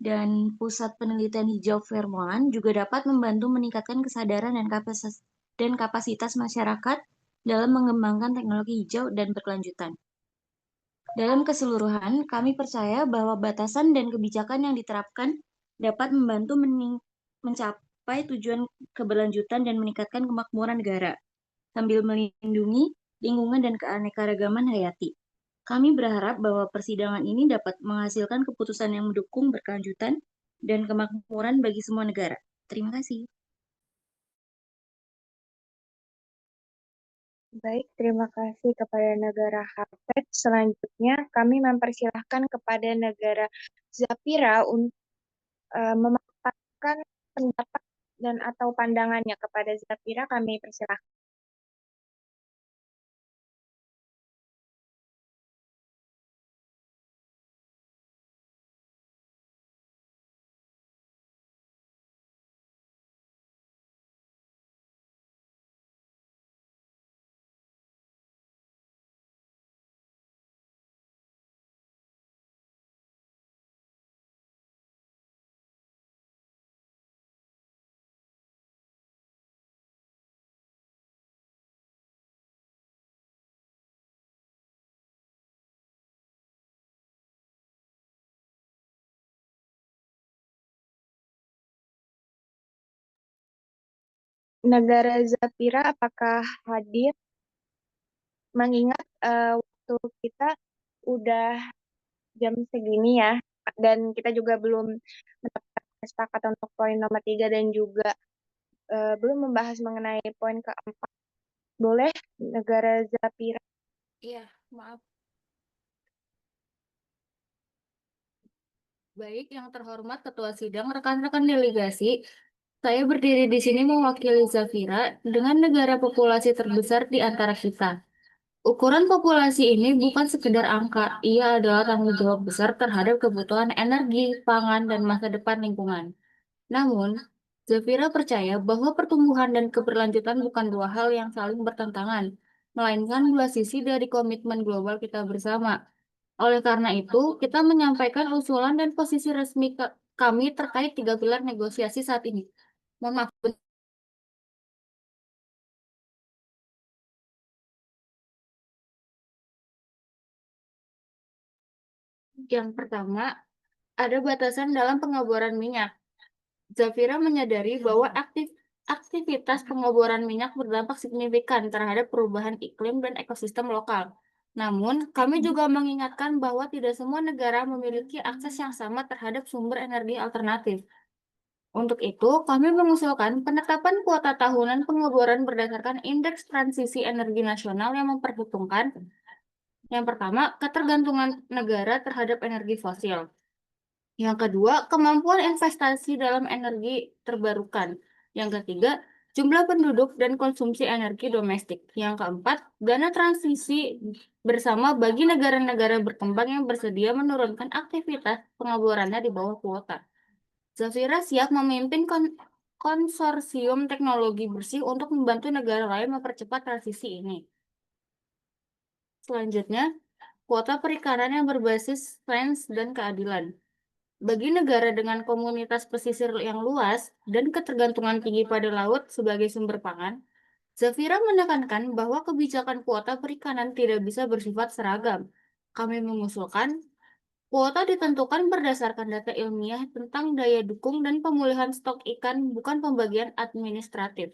dan Pusat Penelitian Hijau Vermont juga dapat membantu meningkatkan kesadaran dan kapasitas masyarakat dalam mengembangkan teknologi hijau dan berkelanjutan. Dalam keseluruhan, kami percaya bahwa batasan dan kebijakan yang diterapkan dapat membantu mencapai tujuan keberlanjutan dan meningkatkan kemakmuran negara, sambil melindungi lingkungan dan keanekaragaman hayati. Kami berharap bahwa persidangan ini dapat menghasilkan keputusan yang mendukung berkelanjutan dan kemakmuran bagi semua negara. Terima kasih. Baik, terima kasih kepada negara Harpet. Selanjutnya, kami mempersilahkan kepada negara Zafira untuk memaparkan pendapat dan atau pandangannya. Kepada Zafira, kami persilahkan. Negara Zafira, apakah hadir? Mengingat waktu kita udah jam segini ya, dan kita juga belum mendapatkan kesepakatan untuk poin nomor 3 dan juga belum membahas mengenai poin keempat. Boleh, negara Zafira? Iya, maaf. Baik, yang terhormat Ketua Sidang, rekan-rekan delegasi, saya berdiri di sini mewakili Zafira dengan negara populasi terbesar di antara kita. Ukuran populasi ini bukan sekedar angka, ia adalah tanggung jawab besar terhadap kebutuhan energi, pangan, dan masa depan lingkungan. Namun, Zafira percaya bahwa pertumbuhan dan keberlanjutan bukan dua hal yang saling bertentangan, melainkan dua sisi dari komitmen global kita bersama. Oleh karena itu, kita menyampaikan usulan dan posisi resmi kami terkait 3 pilar negosiasi saat ini. Mohon maaf. Yang pertama, ada batasan dalam pengeboran minyak. Zafira menyadari bahwa aktivitas pengeboran minyak berdampak signifikan terhadap perubahan iklim dan ekosistem lokal. Namun, kami juga mengingatkan bahwa tidak semua negara memiliki akses yang sama terhadap sumber energi alternatif. Untuk itu, kami mengusulkan penetapan kuota tahunan pengeboran berdasarkan Indeks Transisi Energi Nasional yang memperhitungkan yang pertama, ketergantungan negara terhadap energi fosil. Yang kedua, kemampuan investasi dalam energi terbarukan. Yang ketiga, jumlah penduduk, dan konsumsi energi domestik. Yang keempat, dana transisi bersama bagi negara-negara berkembang yang bersedia menurunkan aktivitas pengeborannya di bawah kuota. Zafira siap memimpin konsorsium teknologi bersih untuk membantu negara lain mempercepat transisi ini. Selanjutnya, kuota perikanan yang berbasis sains dan keadilan. Bagi negara dengan komunitas pesisir yang luas dan ketergantungan tinggi pada laut sebagai sumber pangan, Zafira menekankan bahwa kebijakan kuota perikanan tidak bisa bersifat seragam. Kami mengusulkan kuota ditentukan berdasarkan data ilmiah tentang daya dukung dan pemulihan stok ikan, bukan pembagian administratif.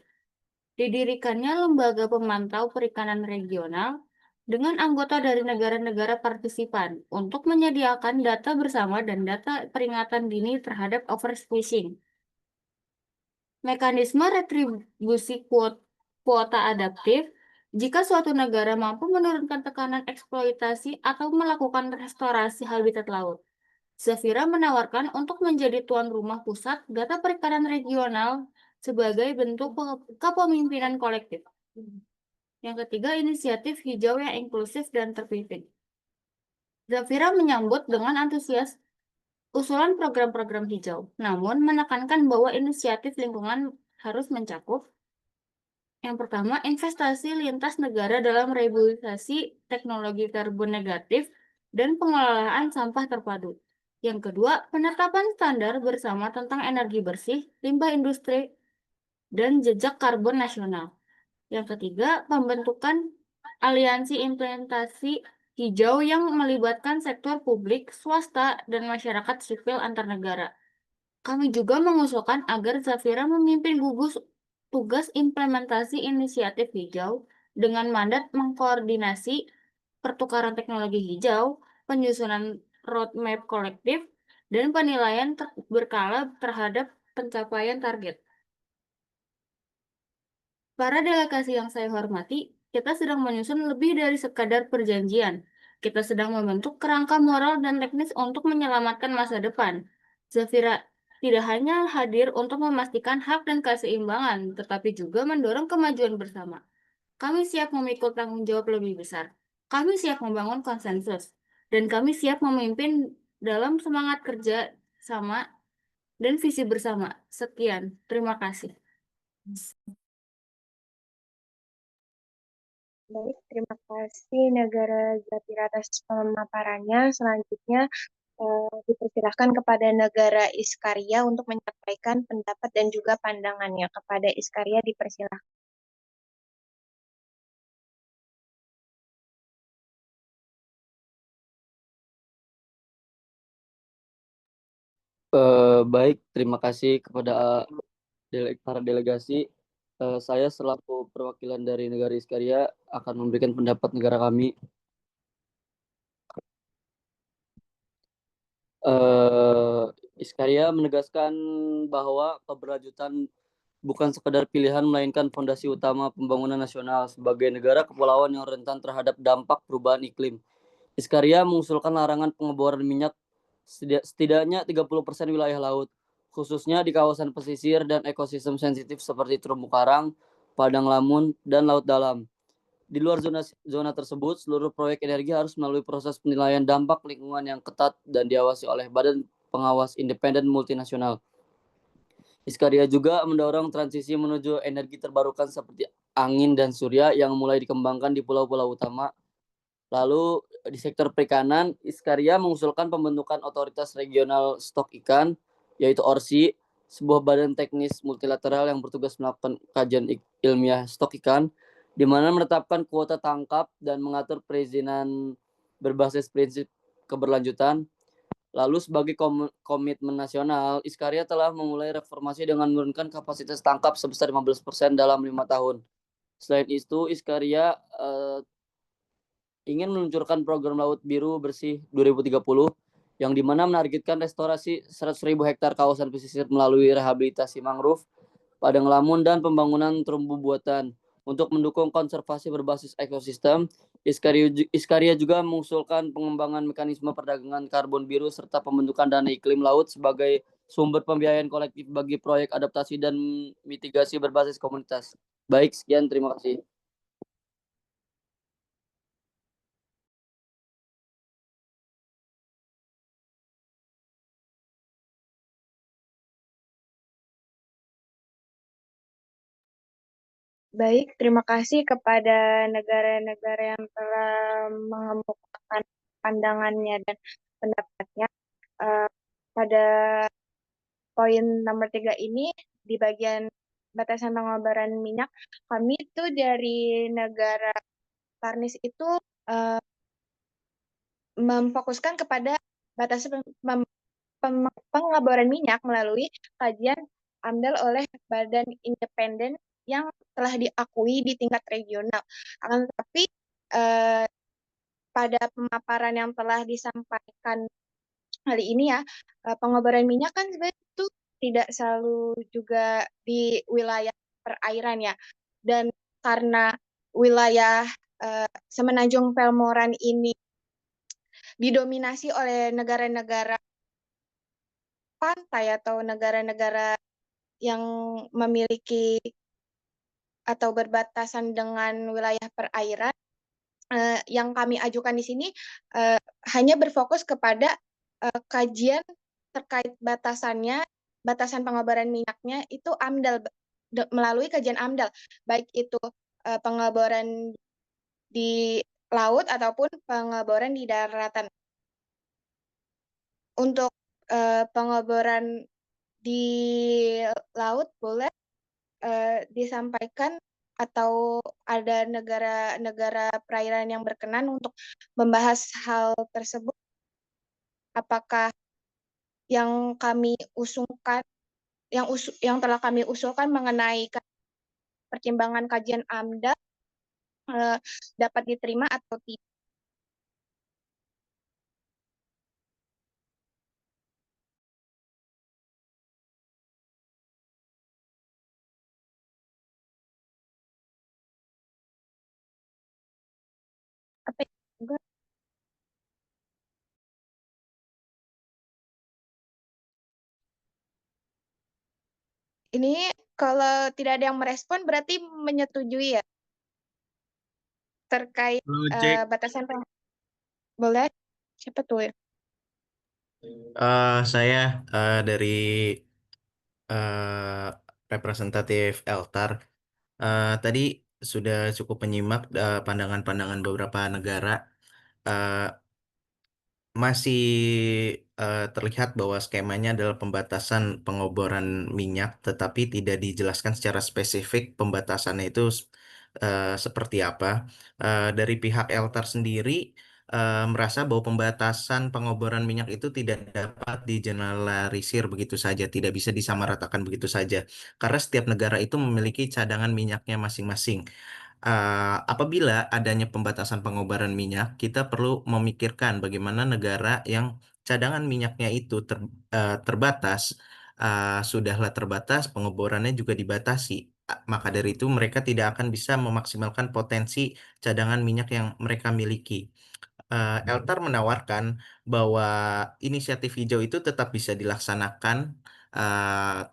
Didirikannya lembaga pemantau perikanan regional dengan anggota dari negara-negara partisipan untuk menyediakan data bersama dan data peringatan dini terhadap overfishing. Mekanisme retribusi kuota adaptif jika suatu negara mampu menurunkan tekanan eksploitasi atau melakukan restorasi habitat laut. Zafira menawarkan untuk menjadi tuan rumah pusat data perikanan regional sebagai bentuk kepemimpinan kolektif. Yang ketiga, inisiatif hijau yang inklusif dan terpimpin. Zafira menyambut dengan antusias usulan program-program hijau, namun menekankan bahwa inisiatif lingkungan harus mencakup yang pertama, investasi lintas negara dalam rehabilitasi teknologi karbon negatif dan pengelolaan sampah terpadu. Yang kedua, penetapan standar bersama tentang energi bersih, limbah industri, dan jejak karbon nasional. Yang ketiga, pembentukan aliansi implementasi hijau yang melibatkan sektor publik, swasta, dan masyarakat sipil antar negara. Kami juga mengusulkan agar Zafira memimpin gugus tugas implementasi inisiatif hijau dengan mandat mengkoordinasi pertukaran teknologi hijau, penyusunan roadmap kolektif, dan penilaian berkala terhadap pencapaian target. Para delegasi yang saya hormati, kita sedang menyusun lebih dari sekadar perjanjian. Kita sedang membentuk kerangka moral dan teknis untuk menyelamatkan masa depan. Zafira tidak hanya hadir untuk memastikan hak dan keseimbangan, tetapi juga mendorong kemajuan bersama. Kami siap memikul tanggung jawab lebih besar. Kami siap membangun konsensus. Dan kami siap memimpin dalam semangat kerja sama dan visi bersama. Sekian, terima kasih. Baik, terima kasih Negara Zafira atas pemaparannya. Selanjutnya dipersilahkan kepada Negara Iskaria untuk menyampaikan pendapat dan juga pandangannya. Kepada Iskaria dipersilahkan. Baik, terima kasih kepada para delegasi. Saya selaku perwakilan dari negara Iskaria akan memberikan pendapat negara kami. Iskaria menegaskan bahwa keberlanjutan bukan sekedar pilihan, melainkan fondasi utama pembangunan nasional sebagai negara kepulauan yang rentan terhadap dampak perubahan iklim. Iskaria mengusulkan larangan pengeboran minyak setidaknya 30% wilayah laut, khususnya di kawasan pesisir dan ekosistem sensitif seperti terumbu karang, padang lamun, dan laut dalam. Di luar zona tersebut, seluruh proyek energi harus melalui proses penilaian dampak lingkungan yang ketat dan diawasi oleh Badan Pengawas Independen Multinasional. Iskaria juga mendorong transisi menuju energi terbarukan seperti angin dan surya yang mulai dikembangkan di pulau-pulau utama. Lalu di sektor perikanan, Iskaria mengusulkan pembentukan otoritas regional stok ikan, yaitu ORSI, sebuah badan teknis multilateral yang bertugas melakukan kajian ilmiah stok ikan, di mana menetapkan kuota tangkap dan mengatur perizinan berbasis prinsip keberlanjutan. Lalu sebagai komitmen nasional, Iskaria telah memulai reformasi dengan menurunkan kapasitas tangkap sebesar 15% dalam 5 tahun. Selain itu, Iskaria ingin meluncurkan program Laut Biru Bersih 2030 yang dimana menargetkan restorasi 100.000 hektar kawasan pesisir melalui rehabilitasi mangrove, padang lamun, dan pembangunan terumbu buatan. Untuk mendukung konservasi berbasis ekosistem, Iskaria juga mengusulkan pengembangan mekanisme perdagangan karbon biru serta pembentukan dana iklim laut sebagai sumber pembiayaan kolektif bagi proyek adaptasi dan mitigasi berbasis komunitas. Baik, sekian, terima kasih. Baik, terima kasih kepada negara-negara yang telah mengemukakan pandangannya dan pendapatnya. Eh, pada poin nomor 3 ini, di bagian batasan pengobaran minyak, kami itu dari negara Tarnis itu eh, memfokuskan kepada batasan pengeboran minyak melalui kajian AMDAL oleh badan independen yang telah diakui di tingkat regional. Akan tetapi eh, pada pemaparan yang telah disampaikan kali ini ya, pengeboran minyak kan sebenarnya itu tidak selalu juga di wilayah perairan ya. Dan karena wilayah Semenanjung Velmoran ini didominasi oleh negara-negara pantai atau negara-negara yang memiliki atau berbatasan dengan wilayah perairan, yang kami ajukan di sini hanya berfokus kepada kajian terkait batasan pengobaran minyaknya itu AMDAL, melalui kajian AMDAL, baik itu pengeboran di laut ataupun pengeboran di daratan. Untuk pengeboran di laut boleh disampaikan atau ada negara-negara perairan yang berkenan untuk membahas hal tersebut? Apakah yang kami usungkan, yang telah kami usulkan mengenai pertimbangan kajian AMDA dapat diterima atau tidak? Apa ya? Enggak. Ini kalau tidak ada yang merespon berarti menyetujui ya terkait batasan boleh? Siapa tuh ya? Saya dari eh, representatif Eltar. Tadi sudah cukup menyimak pandangan-pandangan beberapa negara. Eh, Masih terlihat bahwa skemanya adalah pembatasan pengoboran minyak, tetapi tidak dijelaskan secara spesifik pembatasannya itu seperti apa. Dari pihak Eltar sendiri merasa bahwa pembatasan pengoboran minyak itu tidak dapat digeneralisir begitu saja, tidak bisa disamaratakan begitu saja, karena setiap negara itu memiliki cadangan minyaknya masing-masing. Apabila adanya pembatasan pengobaran minyak, kita perlu memikirkan bagaimana negara yang cadangan minyaknya itu terbatas, sudahlah terbatas, pengoborannya juga dibatasi. Maka dari itu mereka tidak akan bisa memaksimalkan potensi cadangan minyak yang mereka miliki. Eltar menawarkan bahwa inisiatif hijau itu tetap bisa dilaksanakan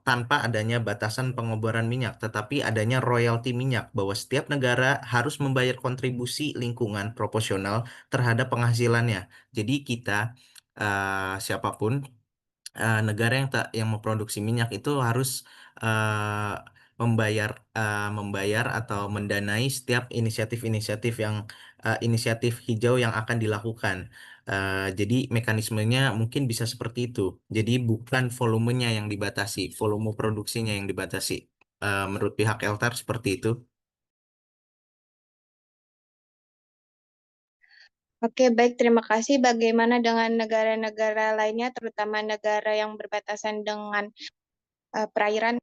tanpa adanya batasan pengoboran minyak, tetapi adanya royalti minyak, bahwa setiap negara harus membayar kontribusi lingkungan proporsional terhadap penghasilannya. Jadi kita siapapun negara yang tak yang memproduksi minyak itu harus eh, membayar atau mendanai setiap inisiatif-inisiatif inisiatif hijau yang akan dilakukan. Jadi mekanismenya mungkin bisa seperti itu. Jadi bukan volumenya yang dibatasi, volume produksinya yang dibatasi. Menurut pihak Eltar seperti itu. Oke, baik. Terima kasih. Bagaimana dengan negara-negara lainnya, terutama negara yang berbatasan dengan perairan?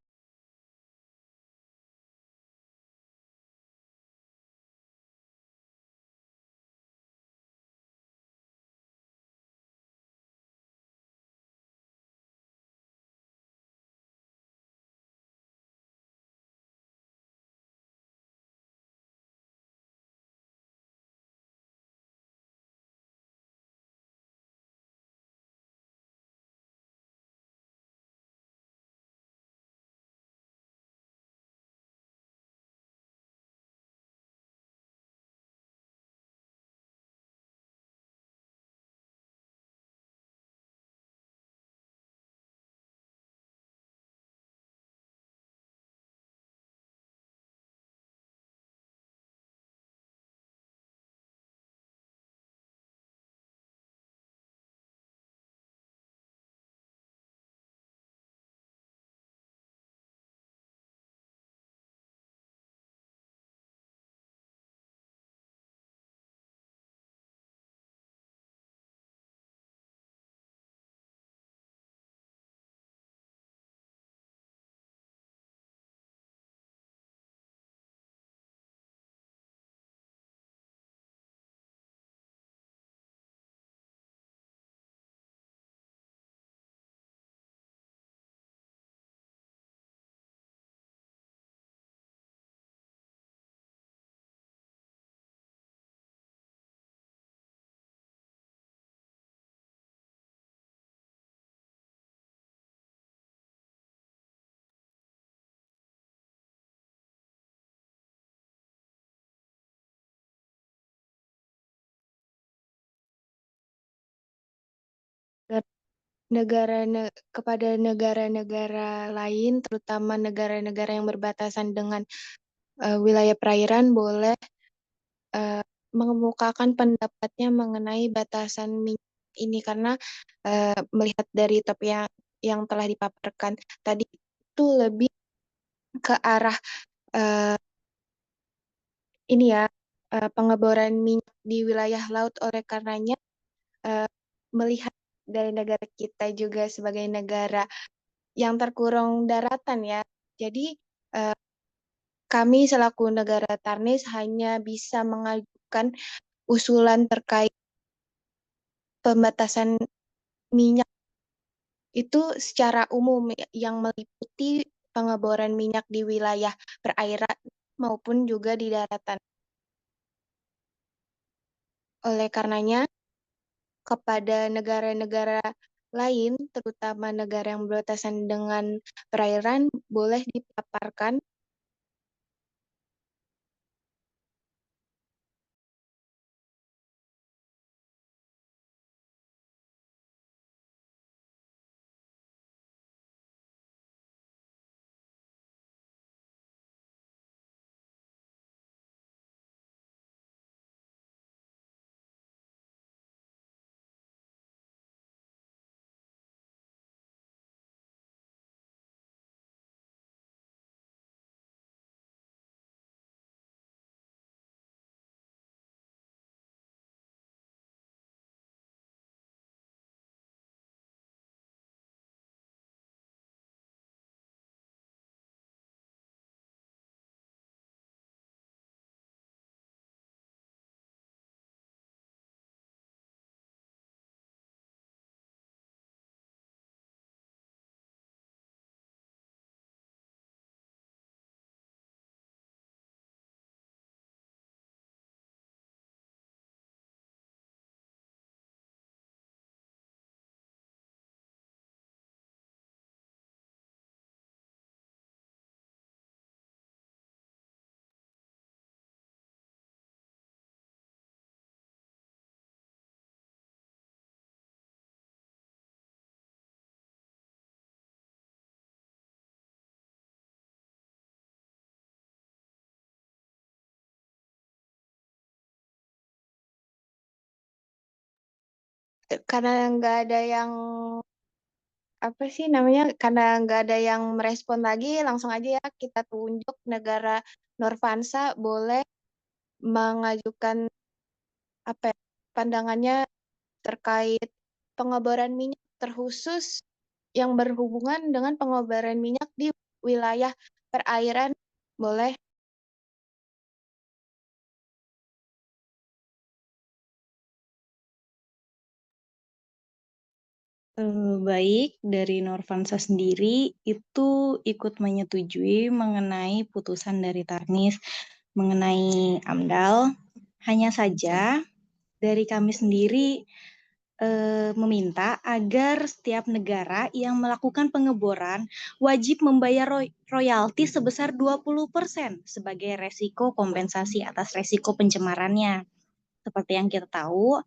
kepada negara-negara lain, terutama negara-negara yang berbatasan dengan wilayah perairan, boleh mengemukakan pendapatnya mengenai batasan minyak ini, karena melihat dari topik yang telah dipaparkan tadi itu lebih ke arah pengeboran minyak di wilayah laut. Oleh karenanya melihat dari negara kita juga sebagai negara yang terkurung daratan ya, jadi kami selaku negara Tarnis hanya bisa mengajukan usulan terkait pembatasan minyak itu secara umum yang meliputi pengeboran minyak di wilayah perairan maupun juga di daratan. Oleh karenanya, kepada negara-negara lain, terutama negara yang berbatasan dengan perairan, boleh dipaparkan karena nggak ada yang karena nggak ada yang merespon lagi, langsung aja ya kita tunjuk negara Nurfansa boleh mengajukan pandangannya terkait pengeboran minyak, terkhusus yang berhubungan dengan pengeboran minyak di wilayah perairan. Boleh. Baik, dari Nurfansa sendiri itu ikut menyetujui mengenai putusan dari Tarnis mengenai AMDAL. Hanya saja dari kami sendiri meminta agar setiap negara yang melakukan pengeboran wajib membayar royalti sebesar 20% sebagai resiko kompensasi atas resiko pencemarannya. Seperti yang kita tahu,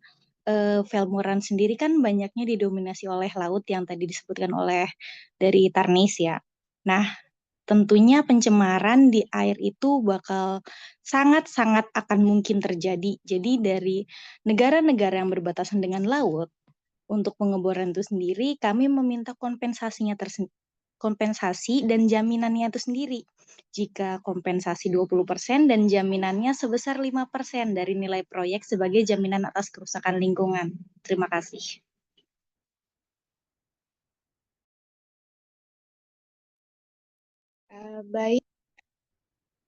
Velmuran sendiri kan banyaknya didominasi oleh laut yang tadi disebutkan oleh dari Tarnis ya. Nah, tentunya pencemaran di air itu bakal sangat-sangat akan mungkin terjadi. Jadi dari negara-negara yang berbatasan dengan laut, untuk pengeboran itu sendiri, kami meminta kompensasi dan jaminannya itu sendiri. Jika kompensasi 20% dan jaminannya sebesar 5% dari nilai proyek sebagai jaminan atas kerusakan lingkungan. Terima kasih. Baik,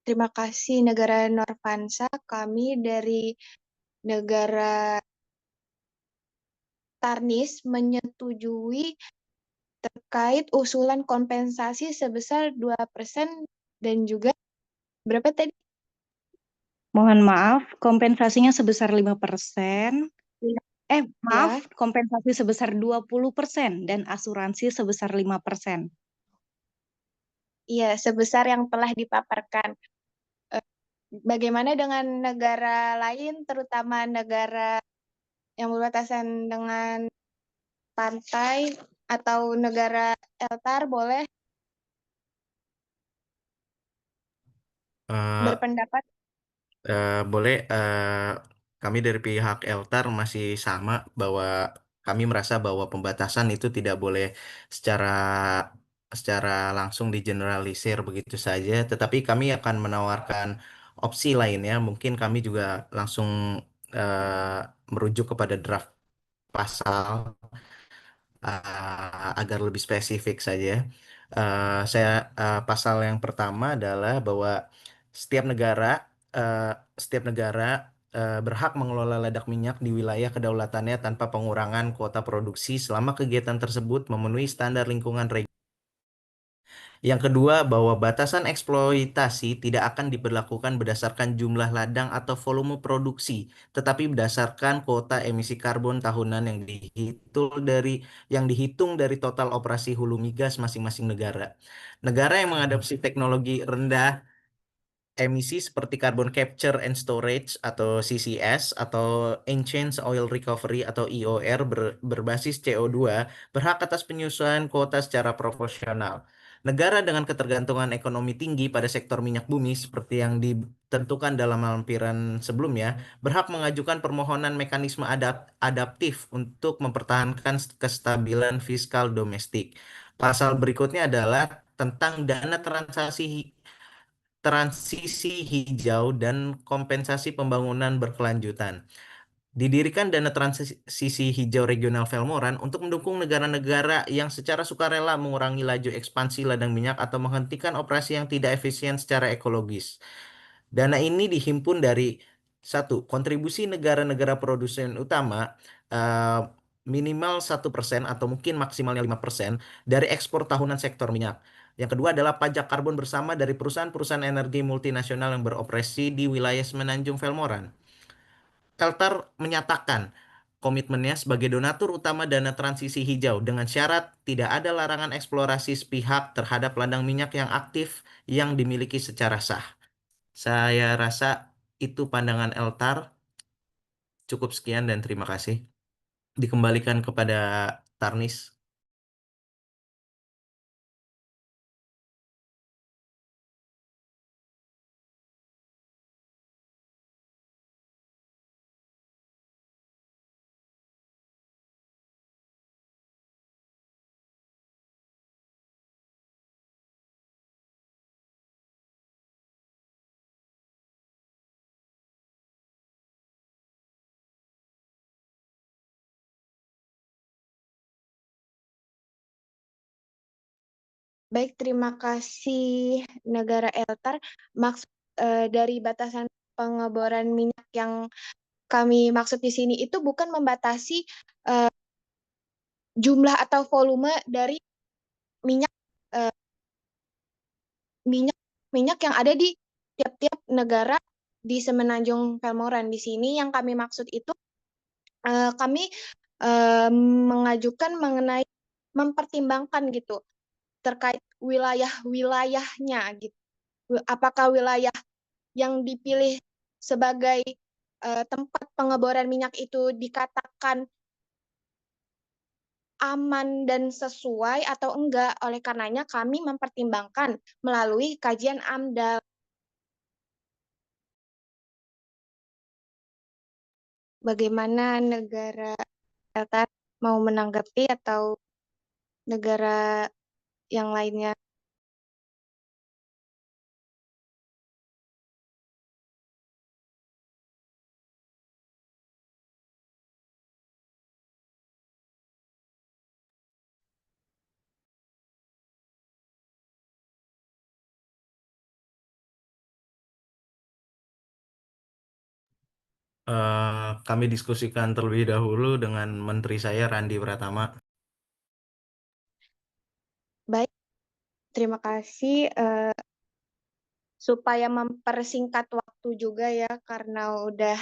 terima kasih negara Nurfansa. Kami dari negara Tarnis menyetujui terkait usulan kompensasi sebesar 2% dan juga berapa tadi? Mohon maaf, kompensasinya sebesar 5%. Ya, Kompensasi sebesar 20% dan asuransi sebesar 5%. iya, sebesar yang telah dipaparkan. Bagaimana dengan negara lain, terutama negara yang berbatasan dengan pantai? atau negara Eltar boleh Eh, berpendapat. Boleh, kami dari pihak Eltar masih sama bahwa kami merasa bahwa pembatasan itu tidak boleh secara secara langsung digeneralisir begitu saja, tetapi kami akan menawarkan opsi lainnya. Mungkin kami juga langsung merujuk kepada draft pasal agar lebih spesifik saja. Pasal yang pertama adalah bahwa setiap negara eh, setiap negara berhak mengelola ledak minyak di wilayah kedaulatannya tanpa pengurangan kuota produksi selama kegiatan tersebut memenuhi standar lingkungan. Yang kedua, bahwa batasan eksploitasi tidak akan diberlakukan berdasarkan jumlah ladang atau volume produksi, tetapi berdasarkan kuota emisi karbon tahunan yang dihitung dari total operasi hulu migas masing-masing negara. Negara yang mengadopsi teknologi rendah emisi seperti carbon capture and storage atau CCS atau enhanced oil recovery atau EOR berbasis CO2 berhak atas penyusuan kuota secara proporsional. Negara dengan ketergantungan ekonomi tinggi pada sektor minyak bumi seperti yang ditentukan dalam lampiran sebelumnya berhak mengajukan permohonan mekanisme adaptif untuk mempertahankan kestabilan fiskal domestik. Pasal berikutnya adalah tentang dana transisi hijau dan kompensasi pembangunan berkelanjutan. Didirikan dana transisi hijau regional Velmoran untuk mendukung negara-negara yang secara sukarela mengurangi laju ekspansi ladang minyak atau menghentikan operasi yang tidak efisien secara ekologis. Dana ini dihimpun dari satu, kontribusi negara-negara produsen utama eh, minimal 1% atau mungkin maksimalnya 5% dari ekspor tahunan sektor minyak. Yang kedua adalah pajak karbon bersama dari perusahaan-perusahaan energi multinasional yang beroperasi di wilayah Semenanjung Velmoran. Eltar menyatakan komitmennya sebagai donatur utama dana transisi hijau dengan syarat tidak ada larangan eksplorasi sepihak terhadap ladang minyak yang aktif yang dimiliki secara sah. Saya rasa itu pandangan Eltar. Cukup sekian dan terima kasih. Dikembalikan kepada Tarnis. Baik, terima kasih negara Eltar. Maksud dari batasan pengeboran minyak yang kami maksud di sini itu bukan membatasi jumlah atau volume dari minyak eh, minyak minyak yang ada di tiap-tiap negara di Semenanjung Velmoran. Di sini yang kami maksud itu kami mengajukan mengenai mempertimbangkan gitu terkait wilayah-wilayahnya gitu. Apakah wilayah yang dipilih sebagai tempat pengeboran minyak itu dikatakan aman dan sesuai atau enggak. Oleh karenanya kami mempertimbangkan melalui kajian AMDAL. Bagaimana negara Delta mau menanggapi atau negara yang lainnya? Kami diskusikan terlebih dahulu dengan Menteri saya Randi Pratama. Baik, terima kasih. Supaya mempersingkat waktu juga ya, karena udah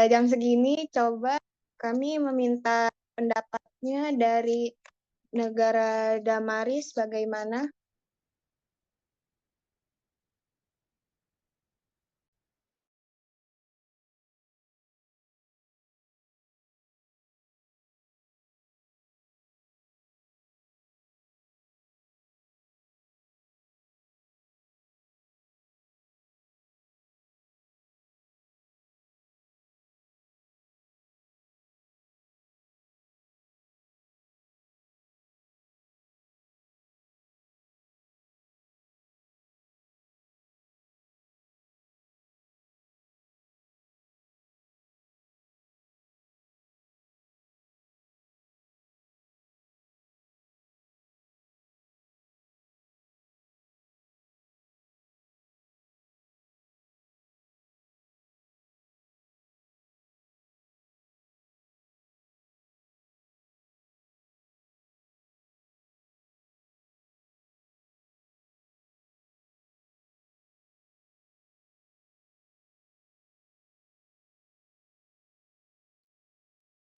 jam segini, coba kami meminta pendapatnya dari negara Damaris bagaimana?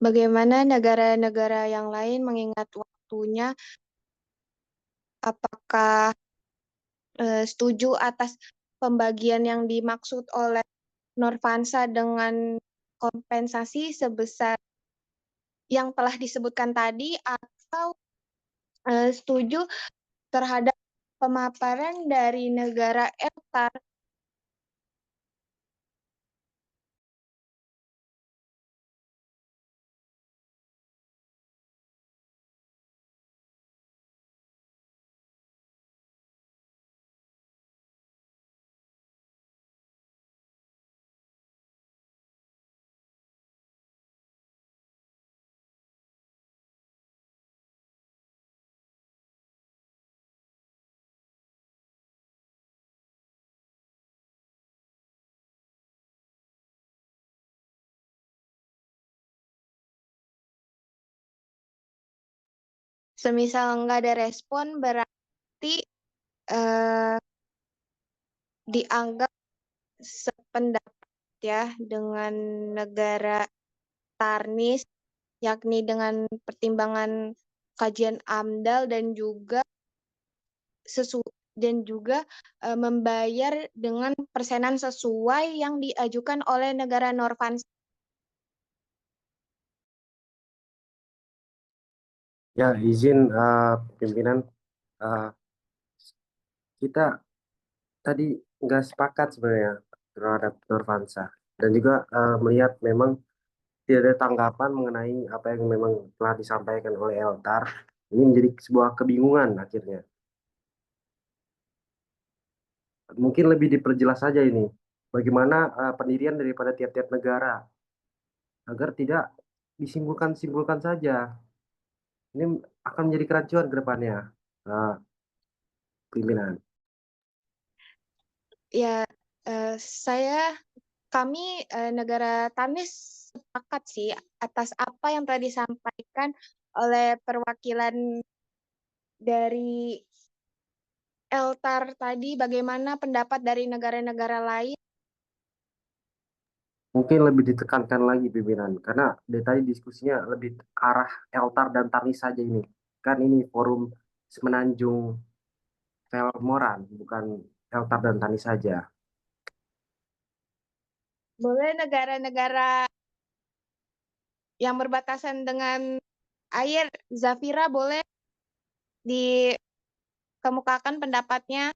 bagaimana negara-negara yang lain mengingat waktunya, apakah setuju atas pembagian yang dimaksud oleh Nurfansa dengan kompensasi sebesar yang telah disebutkan tadi, atau setuju terhadap pemaparan dari negara ELTAR? Semisal nggak ada respon, berarti dianggap sependapat ya dengan negara Tarnis, yakni dengan pertimbangan kajian AMDAL dan juga membayar dengan persenan sesuai yang diajukan oleh negara Nurfansa. Ya, izin pimpinan, kita tadi nggak sepakat sebenarnya terhadap Nurfansa, dan juga melihat memang tidak ada tanggapan mengenai apa yang memang telah disampaikan oleh Eltar. Ini menjadi sebuah kebingungan akhirnya. Mungkin lebih diperjelas saja ini, bagaimana pendirian daripada tiap-tiap negara, agar tidak disimpulkan-simpulkan saja. Ini akan menjadi keracunan ke depannya, pimpinan. Ya, kami negara Tarnis sepakat sih atas apa yang telah disampaikan oleh perwakilan dari Eltar tadi. Bagaimana pendapat dari negara-negara lain? Mungkin lebih ditekankan lagi pimpinan, karena dari tadi diskusinya lebih arah Eltar dan Tarnis saja ini. Kan ini forum Semenanjung Velmoran, bukan Eltar dan Tarnis saja. Boleh negara-negara yang berbatasan dengan air, Zafira boleh dikemukakan pendapatnya.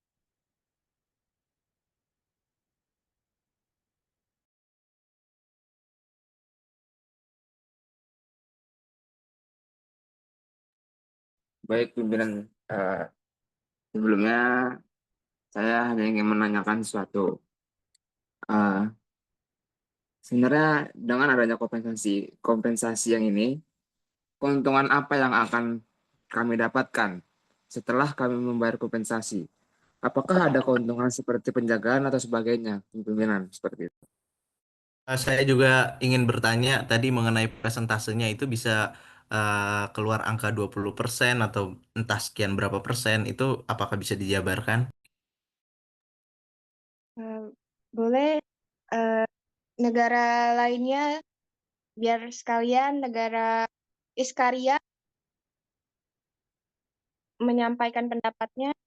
Baik, pimpinan. Sebelumnya saya hanya ingin menanyakan sesuatu. Sebenarnya dengan adanya kompensasi yang ini, keuntungan apa yang akan kami dapatkan setelah kami membayar kompensasi? Apakah ada keuntungan seperti penjagaan atau sebagainya, pimpinan seperti itu? Saya juga ingin bertanya tadi mengenai presentasenya itu bisa keluar angka 20% atau entah sekian berapa persen, itu apakah bisa dijabarkan? Boleh negara lainnya, biar sekalian negara Iskaria menyampaikan pendapatnya.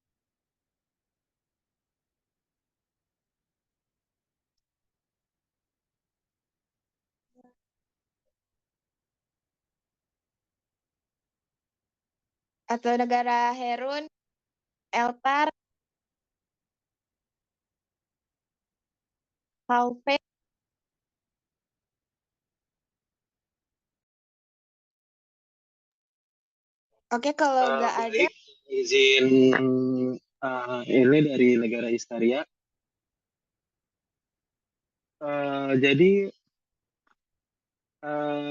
Atau negara Herun, Eltar, Halpe. Oke, kalau nggak ada. Izin ini dari negara Istaria. Jadi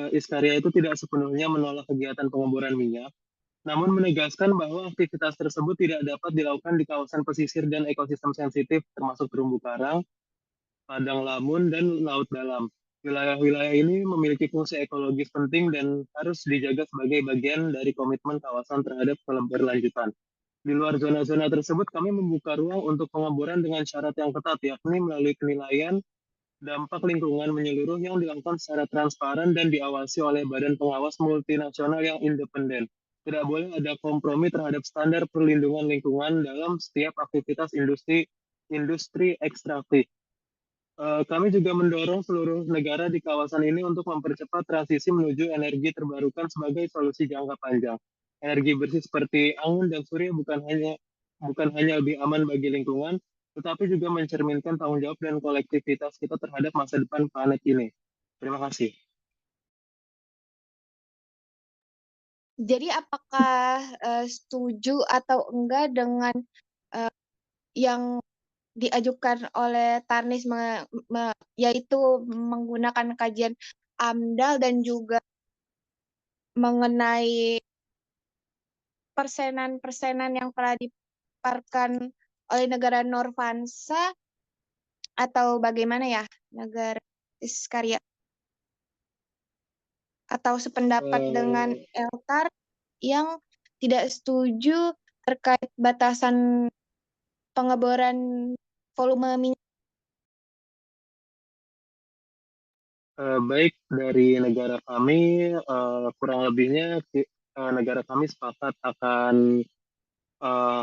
Iskaria itu tidak sepenuhnya menolak kegiatan pengeboran minyak, namun menegaskan bahwa aktivitas tersebut tidak dapat dilakukan di kawasan pesisir dan ekosistem sensitif termasuk terumbu karang, padang lamun, dan laut dalam. Wilayah-wilayah ini memiliki fungsi ekologis penting dan harus dijaga sebagai bagian dari komitmen kawasan terhadap keberlanjutan. Di luar zona-zona tersebut, kami membuka ruang untuk pengeboran dengan syarat yang ketat, yakni melalui penilaian dampak lingkungan menyeluruh yang dilakukan secara transparan dan diawasi oleh badan pengawas multinasional yang independen. Tidak boleh ada kompromi terhadap standar perlindungan lingkungan dalam setiap aktivitas industri ekstraktif. Kami juga mendorong seluruh negara di kawasan ini untuk mempercepat transisi menuju energi terbarukan sebagai solusi jangka panjang. Energi bersih seperti angin dan surya bukan hanya lebih aman bagi lingkungan, tetapi juga mencerminkan tanggung jawab dan kolektivitas kita terhadap masa depan planet ini. Terima kasih. Jadi apakah setuju atau enggak dengan yang diajukan oleh Tarnis yaitu menggunakan kajian AMDAL dan juga mengenai persenan-persenan yang telah dipaparkan oleh negara Norvansa atau bagaimana ya negara Iskarya, atau sependapat dengan Eltar yang tidak setuju terkait batasan pengeboran volume minyak. Baik, dari negara kami, kurang lebihnya negara kami sepakat akan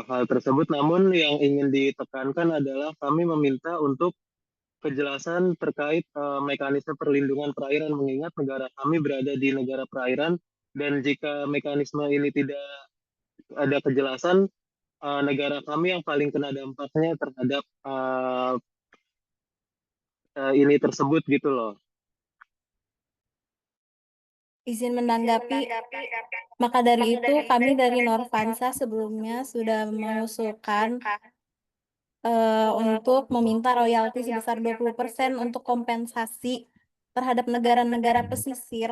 hal tersebut. Namun yang ingin ditekankan adalah kami meminta untuk kejelasan terkait mekanisme perlindungan perairan, mengingat negara kami berada di negara perairan, dan jika mekanisme ini tidak ada kejelasan, negara kami yang paling kena dampaknya terhadap ini tersebut gitu loh. Izin menanggapi, maka dari itu kami dari Norvansa sebelumnya sudah mengusulkan untuk meminta royalti sebesar 20% untuk kompensasi terhadap negara-negara pesisir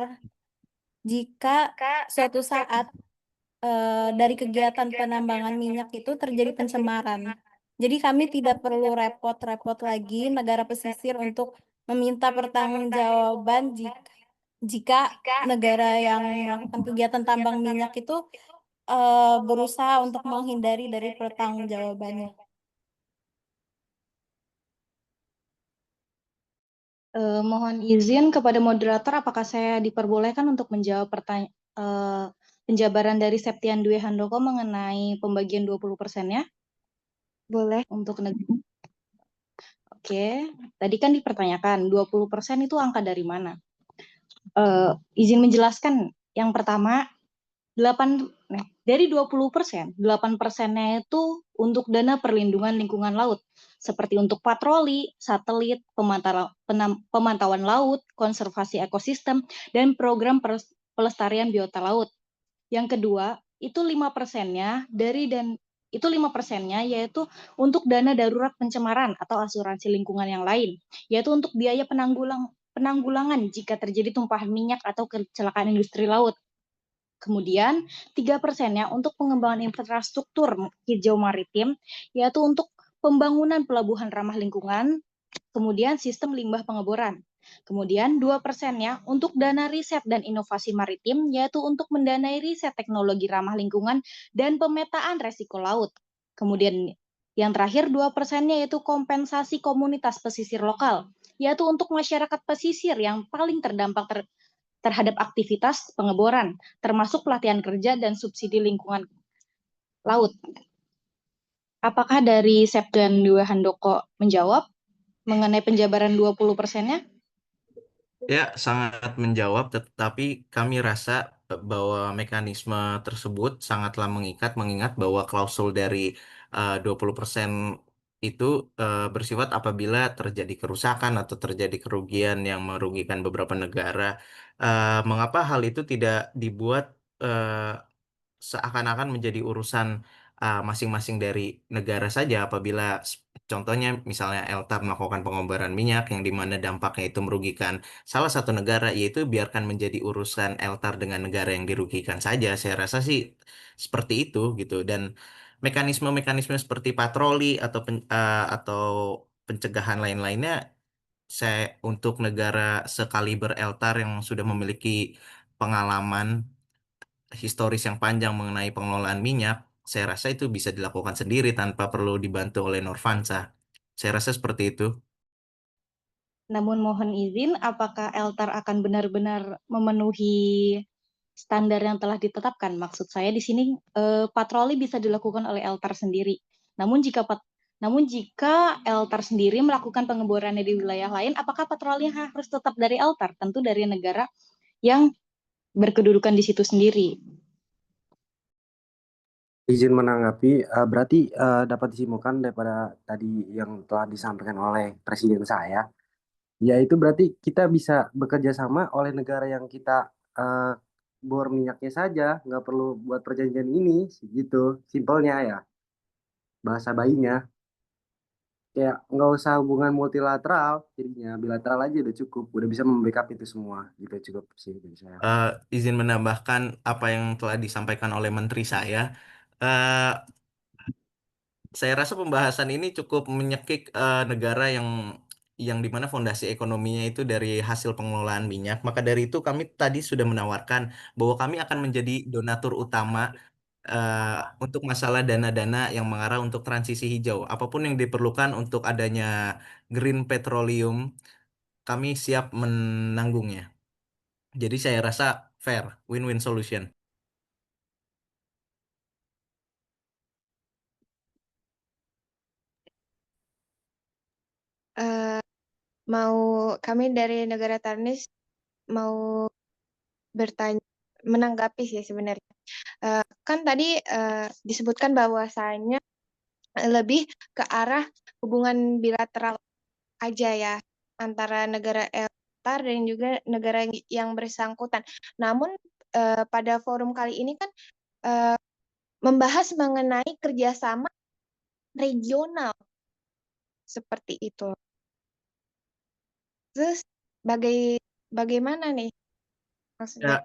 jika suatu saat dari kegiatan penambangan minyak itu terjadi pencemaran. Jadi kami tidak perlu repot-repot lagi negara pesisir untuk meminta pertanggungjawaban jika negara yang melakukan kegiatan tambang minyak itu berusaha untuk menghindari dari pertanggungjawabannya. Mohon izin kepada moderator, apakah saya diperbolehkan untuk menjawab penjabaran dari Septian Dwi Handoko mengenai pembagian 20%-nya? Boleh. Untuk negara. Oke, tadi kan dipertanyakan 20% itu angka dari mana? Izin menjelaskan, yang pertama, dari 20%, 8%-nya itu untuk dana perlindungan lingkungan laut, seperti untuk patroli, satelit, pemantauan laut, konservasi ekosistem, dan program pelestarian biota laut. Yang kedua, itu 5%-nya yaitu untuk dana darurat pencemaran atau asuransi lingkungan yang lain, yaitu untuk biaya penanggulangan jika terjadi tumpahan minyak atau kecelakaan industri laut. Kemudian 3%-nya untuk pengembangan infrastruktur hijau maritim, yaitu untuk pembangunan pelabuhan ramah lingkungan, kemudian sistem limbah pengeboran. Kemudian 2%-nya untuk dana riset dan inovasi maritim, yaitu untuk mendanai riset teknologi ramah lingkungan dan pemetaan resiko laut. Kemudian yang terakhir 2%-nya yaitu kompensasi komunitas pesisir lokal, yaitu untuk masyarakat pesisir yang paling terdampak terhadap aktivitas pengeboran, termasuk pelatihan kerja dan subsidi lingkungan laut. Apakah dari Septian Dwi Handoko menjawab mengenai penjabaran 20%-nya? Ya, sangat menjawab, tetapi kami rasa bahwa mekanisme tersebut sangatlah mengikat, mengingat bahwa klausul dari 20% itu bersifat apabila terjadi kerusakan atau terjadi kerugian yang merugikan beberapa negara. Mengapa hal itu tidak dibuat seakan-akan menjadi urusan masing-masing dari negara saja apabila contohnya misalnya Eltar melakukan pengombaran minyak yang dimana dampaknya itu merugikan salah satu negara, yaitu biarkan menjadi urusan Eltar dengan negara yang dirugikan saja. Saya rasa sih seperti itu gitu, dan mekanisme-mekanisme seperti patroli atau pencegahan lain-lainnya, saya untuk negara sekaliber Eltar yang sudah memiliki pengalaman historis yang panjang mengenai pengelolaan minyak, saya rasa itu bisa dilakukan sendiri tanpa perlu dibantu oleh Norvansa. Saya rasa seperti itu. Namun mohon izin, apakah Eltar akan benar-benar memenuhi standar yang telah ditetapkan? Maksud saya di sini patroli bisa dilakukan oleh Eltar sendiri. Namun jika Eltar sendiri melakukan pengeborannya di wilayah lain, apakah patroli harus tetap dari Eltar? Tentu dari negara yang berkedudukan di situ sendiri. Izin menanggapi, berarti dapat disimpulkan daripada tadi yang telah disampaikan oleh Presiden saya, yaitu berarti kita bisa bekerja sama oleh negara yang kita bor minyaknya saja, nggak perlu buat perjanjian ini, gitu, simpelnya ya, bahasa bayinya. Kayak nggak usah hubungan multilateral, jadinya bilateral aja udah cukup, udah bisa membackup itu semua, gitu cukup sih dari saya. Izin menambahkan apa yang telah disampaikan oleh Menteri saya. Eh, saya rasa pembahasan ini cukup menyekik negara yang dimana fondasi ekonominya itu dari hasil pengelolaan minyak. Maka dari itu kami tadi sudah menawarkan bahwa kami akan menjadi donatur utama eh, untuk masalah dana-dana yang mengarah untuk transisi hijau. Apapun yang diperlukan untuk adanya green petroleum, kami siap menanggungnya. Jadi saya rasa fair, win-win solution. Eh, mau kami dari negara Tarnis mau bertanya menanggapi sih sebenarnya. Kan tadi disebutkan bahwasanya lebih ke arah hubungan bilateral aja ya antara negara Eltar dan juga negara yang bersangkutan. Namun pada forum kali ini kan eh, membahas mengenai kerjasama regional seperti itu. Terus bagaimana nih Ya, maksudnya?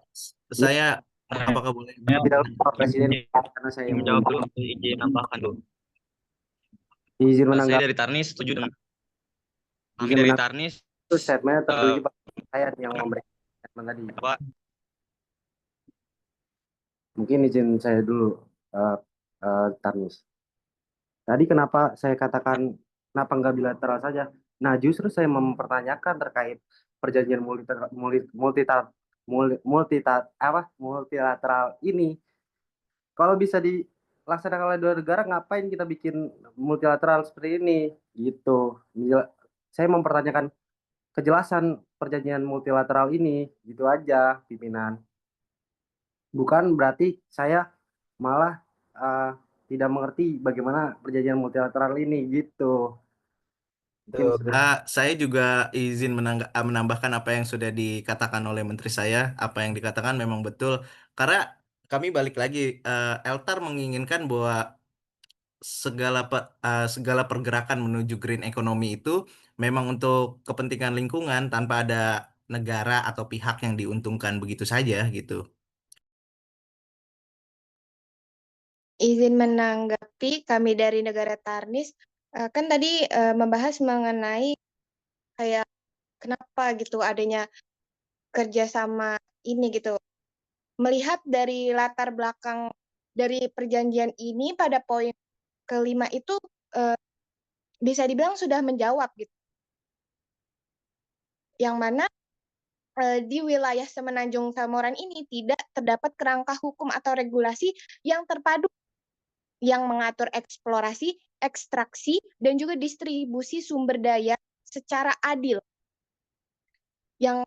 saya apakah boleh Tidak lupa Presiden, karena saya Menjawab dulu, izin nambahkan dulu. izin Saya menanggapi, dari Tarnis setuju dengan kami izin dari menanggapi Tarnis. itu statementnya tertuju Pak saya yang memberikan statement tadi. Pak, Mungkin izin saya dulu, Tarnis. Tadi kenapa saya katakan kenapa nggak bilateral saja? Nah, justru saya mempertanyakan terkait perjanjian multilateral ini. Kalau bisa dilaksanakan oleh dua negara, ngapain kita bikin multilateral seperti ini? Gitu. Saya mempertanyakan kejelasan perjanjian multilateral ini, gitu aja, pimpinan. Bukan berarti saya malah tidak mengerti bagaimana perjanjian multilateral ini, gitu. Mungkin sudah. Saya juga izin menambahkan apa yang sudah dikatakan oleh Menteri saya. Apa yang dikatakan memang betul. Karena kami balik lagi, Eltar menginginkan bahwa segala pergerakan menuju green economy itu memang untuk kepentingan lingkungan tanpa ada negara atau pihak yang diuntungkan begitu saja gitu. Izin menanggapi kami dari negara Tarnis, kan tadi membahas mengenai kayak kenapa gitu adanya kerjasama ini gitu. Melihat dari latar belakang dari perjanjian ini pada poin kelima itu eh, bisa dibilang sudah menjawab gitu. Yang mana di wilayah Semenanjung Velmoran ini tidak terdapat kerangka hukum atau regulasi yang terpadu yang mengatur eksplorasi, ekstraksi, dan juga distribusi sumber daya secara adil. Yang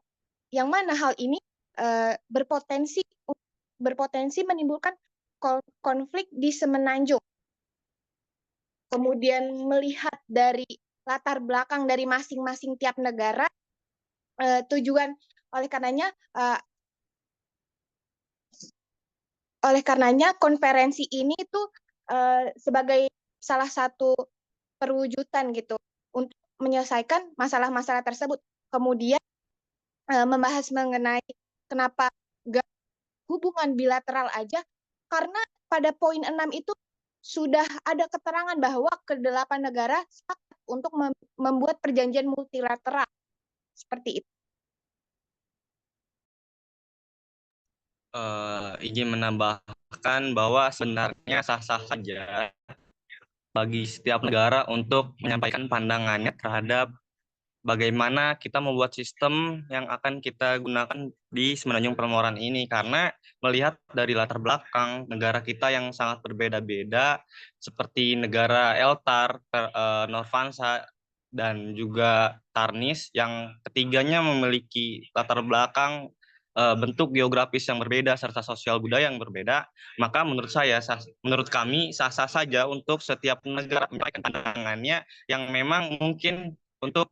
mana hal ini berpotensi menimbulkan konflik di Semenanjung. Kemudian melihat dari latar belakang dari masing-masing tiap negara, tujuan oleh karenanya konferensi ini tuh sebagai salah satu perwujudan gitu untuk menyelesaikan masalah-masalah tersebut. Kemudian membahas mengenai kenapa gak hubungan bilateral aja, karena pada poin 6 itu sudah ada keterangan bahwa kedelapan negara sepakat untuk membuat perjanjian multilateral seperti itu. izin menambahkan bahwa sebenarnya sah-sah saja bagi setiap negara untuk menyampaikan pandangannya terhadap bagaimana kita membuat sistem yang akan kita gunakan di Semenanjung Permohonan ini, karena melihat dari latar belakang negara kita yang sangat berbeda-beda seperti negara Eltar, Novansa, dan juga Tarnis yang ketiganya memiliki latar belakang bentuk geografis yang berbeda serta sosial budaya yang berbeda, maka menurut kami sah-sah saja untuk setiap negara menyampaikan pandangannya yang memang mungkin untuk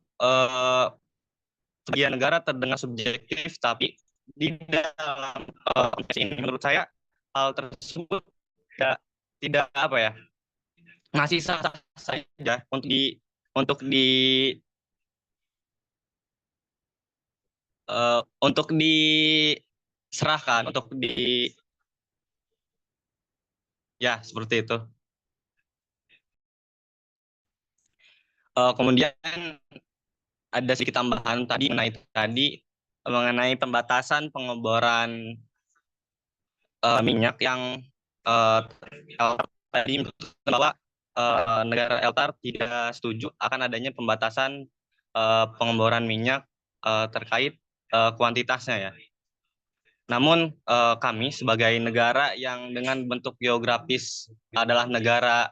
sebagian negara terdengar subjektif, tapi di dalam konteks ini menurut saya hal tersebut tidak apa ya, masih sah-sah saja untuk diserahkan, ya seperti itu. Kemudian ada sedikit tambahan mengenai pembatasan pengeboran minyak yang tadi bahwa negara Eltar tidak setuju akan adanya pembatasan pengeboran minyak terkait kuantitasnya ya. Namun kami sebagai negara yang dengan bentuk geografis adalah negara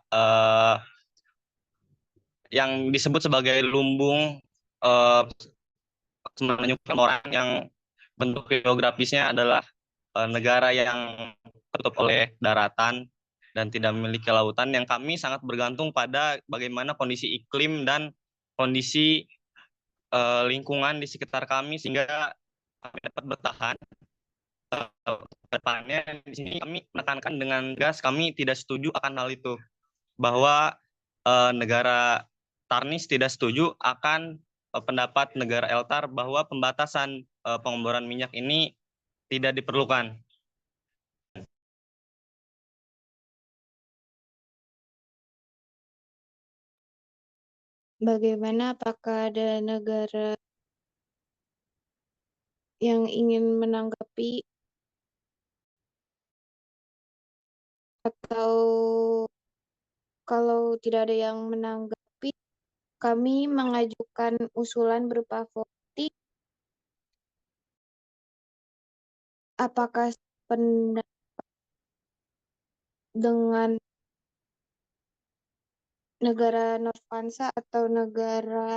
yang disebut sebagai lumbung Semenanjung Permohonan, yang bentuk geografisnya adalah negara yang tertutup oleh daratan dan tidak memiliki lautan, yang kami sangat bergantung pada bagaimana kondisi iklim dan kondisi lingkungan di sekitar kami sehingga kami dapat bertahan. Depannya di sini kami menekankan dengan tegas kami tidak setuju akan hal itu, bahwa negara Tarnis tidak setuju akan pendapat negara Eltar bahwa pembatasan pengeboran minyak ini tidak diperlukan. Bagaimana, apakah ada negara yang ingin menanggapi atau kalau tidak ada yang menanggapi, kami mengajukan usulan berupa voting. Apakah pendapat dengan negara Novansa atau negara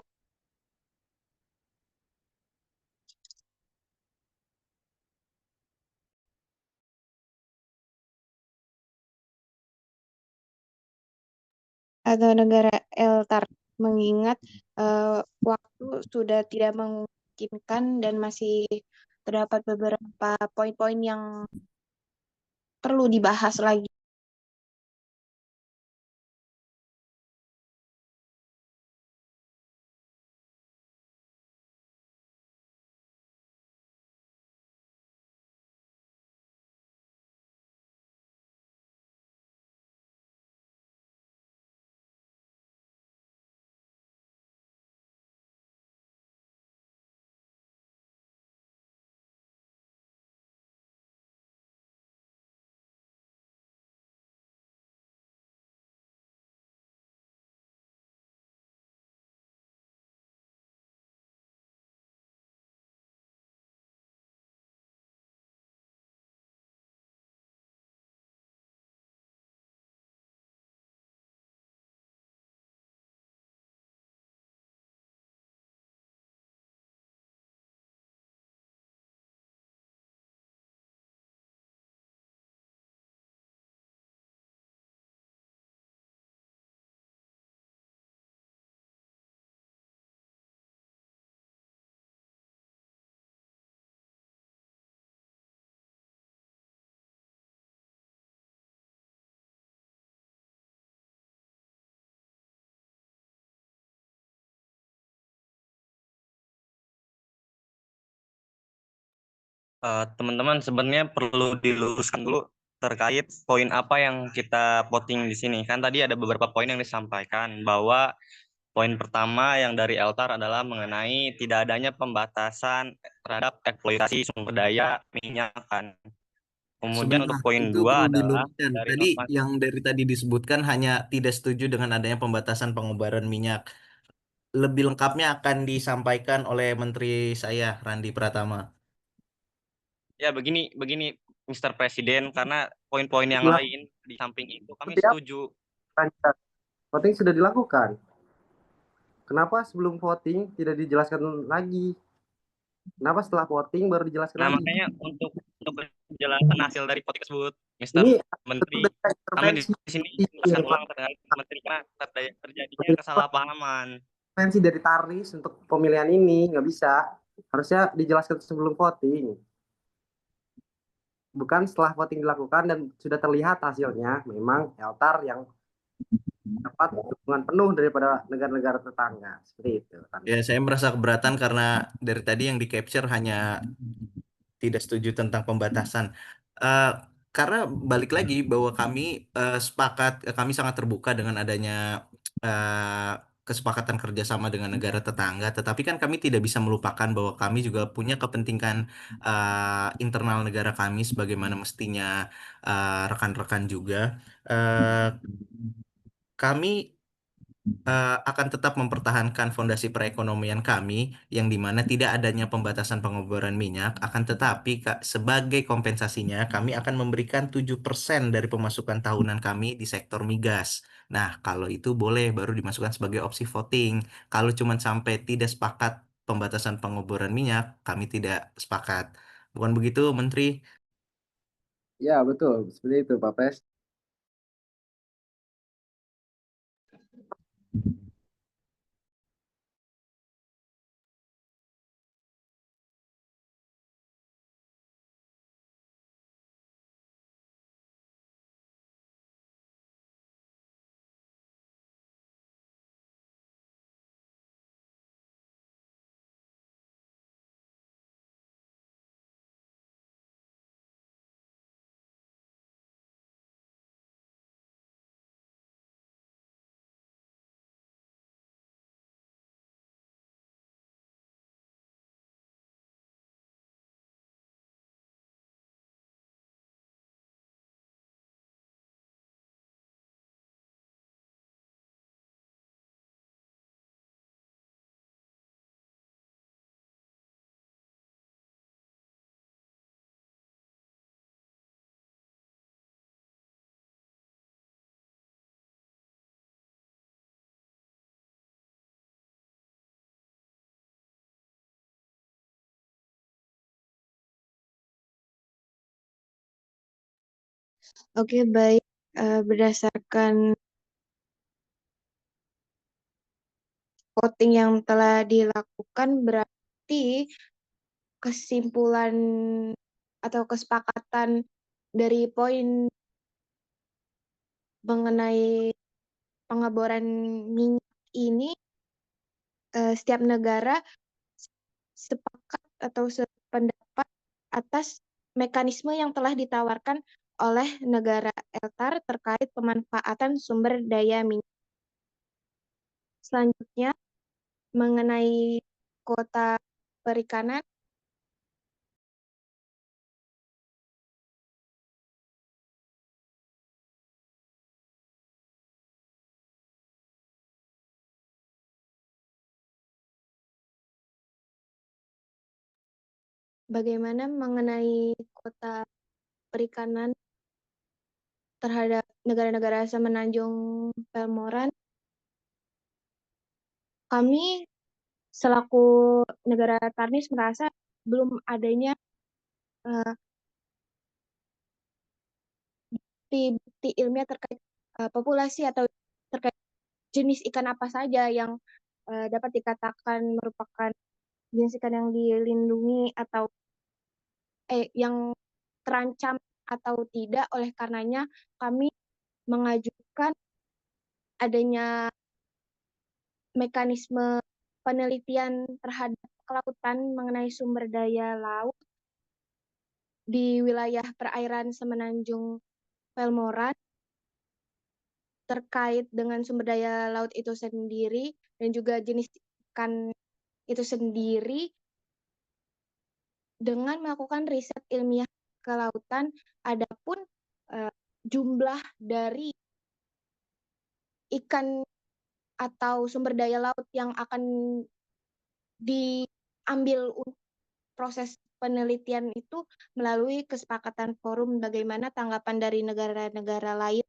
Eltar, mengingat waktu sudah tidak memungkinkan dan masih terdapat beberapa poin-poin yang perlu dibahas lagi. Teman-teman sebenarnya perlu diluruskan dulu terkait poin apa yang kita voting di sini. Kan tadi ada beberapa poin yang disampaikan, bahwa poin pertama yang dari Eltar adalah mengenai tidak adanya pembatasan terhadap eksploitasi sumber daya minyak kan. Kemudian untuk Sebentar, poin itu dua perlu adalah diluruskan. dari Tadi yang dari tadi disebutkan hanya tidak setuju dengan adanya pembatasan pengobaran minyak. lebih lengkapnya akan disampaikan oleh Menteri saya, Randi Pratama. Ya, begini Mr. Presiden, karena poin-poin yang Dilakukan lain di samping itu kami setiap setuju. voting sudah dilakukan. Kenapa sebelum voting tidak dijelaskan lagi? Kenapa setelah voting baru dijelaskan Nah, lagi? makanya untuk penjelasan hasil dari voting tersebut, Mr. Ini Menteri, betul dari kami di intervensi sini menjelaskan ulang terkait Menteri karena terjadinya kesalahpahaman. intervensi dari Tarnis untuk pemilihan ini nggak bisa. Harusnya dijelaskan sebelum voting. Bukan setelah voting dilakukan dan sudah terlihat hasilnya, memang Eltar yang dapat dukungan penuh daripada negara-negara tetangga. Seperti itu. Ya, saya merasa keberatan karena dari tadi yang di capture hanya tidak setuju tentang pembatasan. Eh, karena balik lagi bahwa kami sepakat, kami sangat terbuka dengan adanya eh, kesepakatan kerjasama dengan negara tetangga. Tetapi kan kami tidak bisa melupakan bahwa kami juga punya kepentingan internal negara kami, sebagaimana mestinya rekan-rekan juga. Eh, kami akan tetap mempertahankan fondasi perekonomian kami yang dimana tidak adanya pembatasan pengeboran minyak, akan tetapi sebagai kompensasinya kami akan memberikan 7% dari pemasukan tahunan kami di sektor migas. Nah, kalau itu boleh baru dimasukkan sebagai opsi voting. Kalau cuma sampai tidak sepakat pembatasan pengeboran minyak, kami tidak sepakat. Bukan begitu, Menteri? Ya, betul. Seperti itu, Pak Pres. Oke, baik. Berdasarkan voting yang telah dilakukan, berarti kesimpulan atau kesepakatan dari poin mengenai pengeboran minyak ini, setiap negara sepakat atau sependapat atas mekanisme yang telah ditawarkan oleh negara Eltar terkait pemanfaatan sumber daya minyak. Selanjutnya, mengenai kuota perikanan, bagaimana mengenai kuota perikanan terhadap negara-negara semenanjung Pelmoran? Kami selaku negara Tarnis merasa belum adanya bukti ilmiah terkait populasi atau terkait jenis ikan apa saja yang dapat dikatakan merupakan jenis ikan yang dilindungi atau yang terancam atau tidak. Oleh karenanya kami mengajukan adanya mekanisme penelitian terhadap kelautan mengenai sumber daya laut di wilayah perairan semenanjung Pelmoran terkait dengan sumber daya laut itu sendiri dan juga jenis ikan itu sendiri dengan melakukan riset ilmiah kelautan. Adapun jumlah dari ikan atau sumber daya laut yang akan diambil untuk proses penelitian itu melalui kesepakatan forum. Bagaimana tanggapan dari negara-negara lain?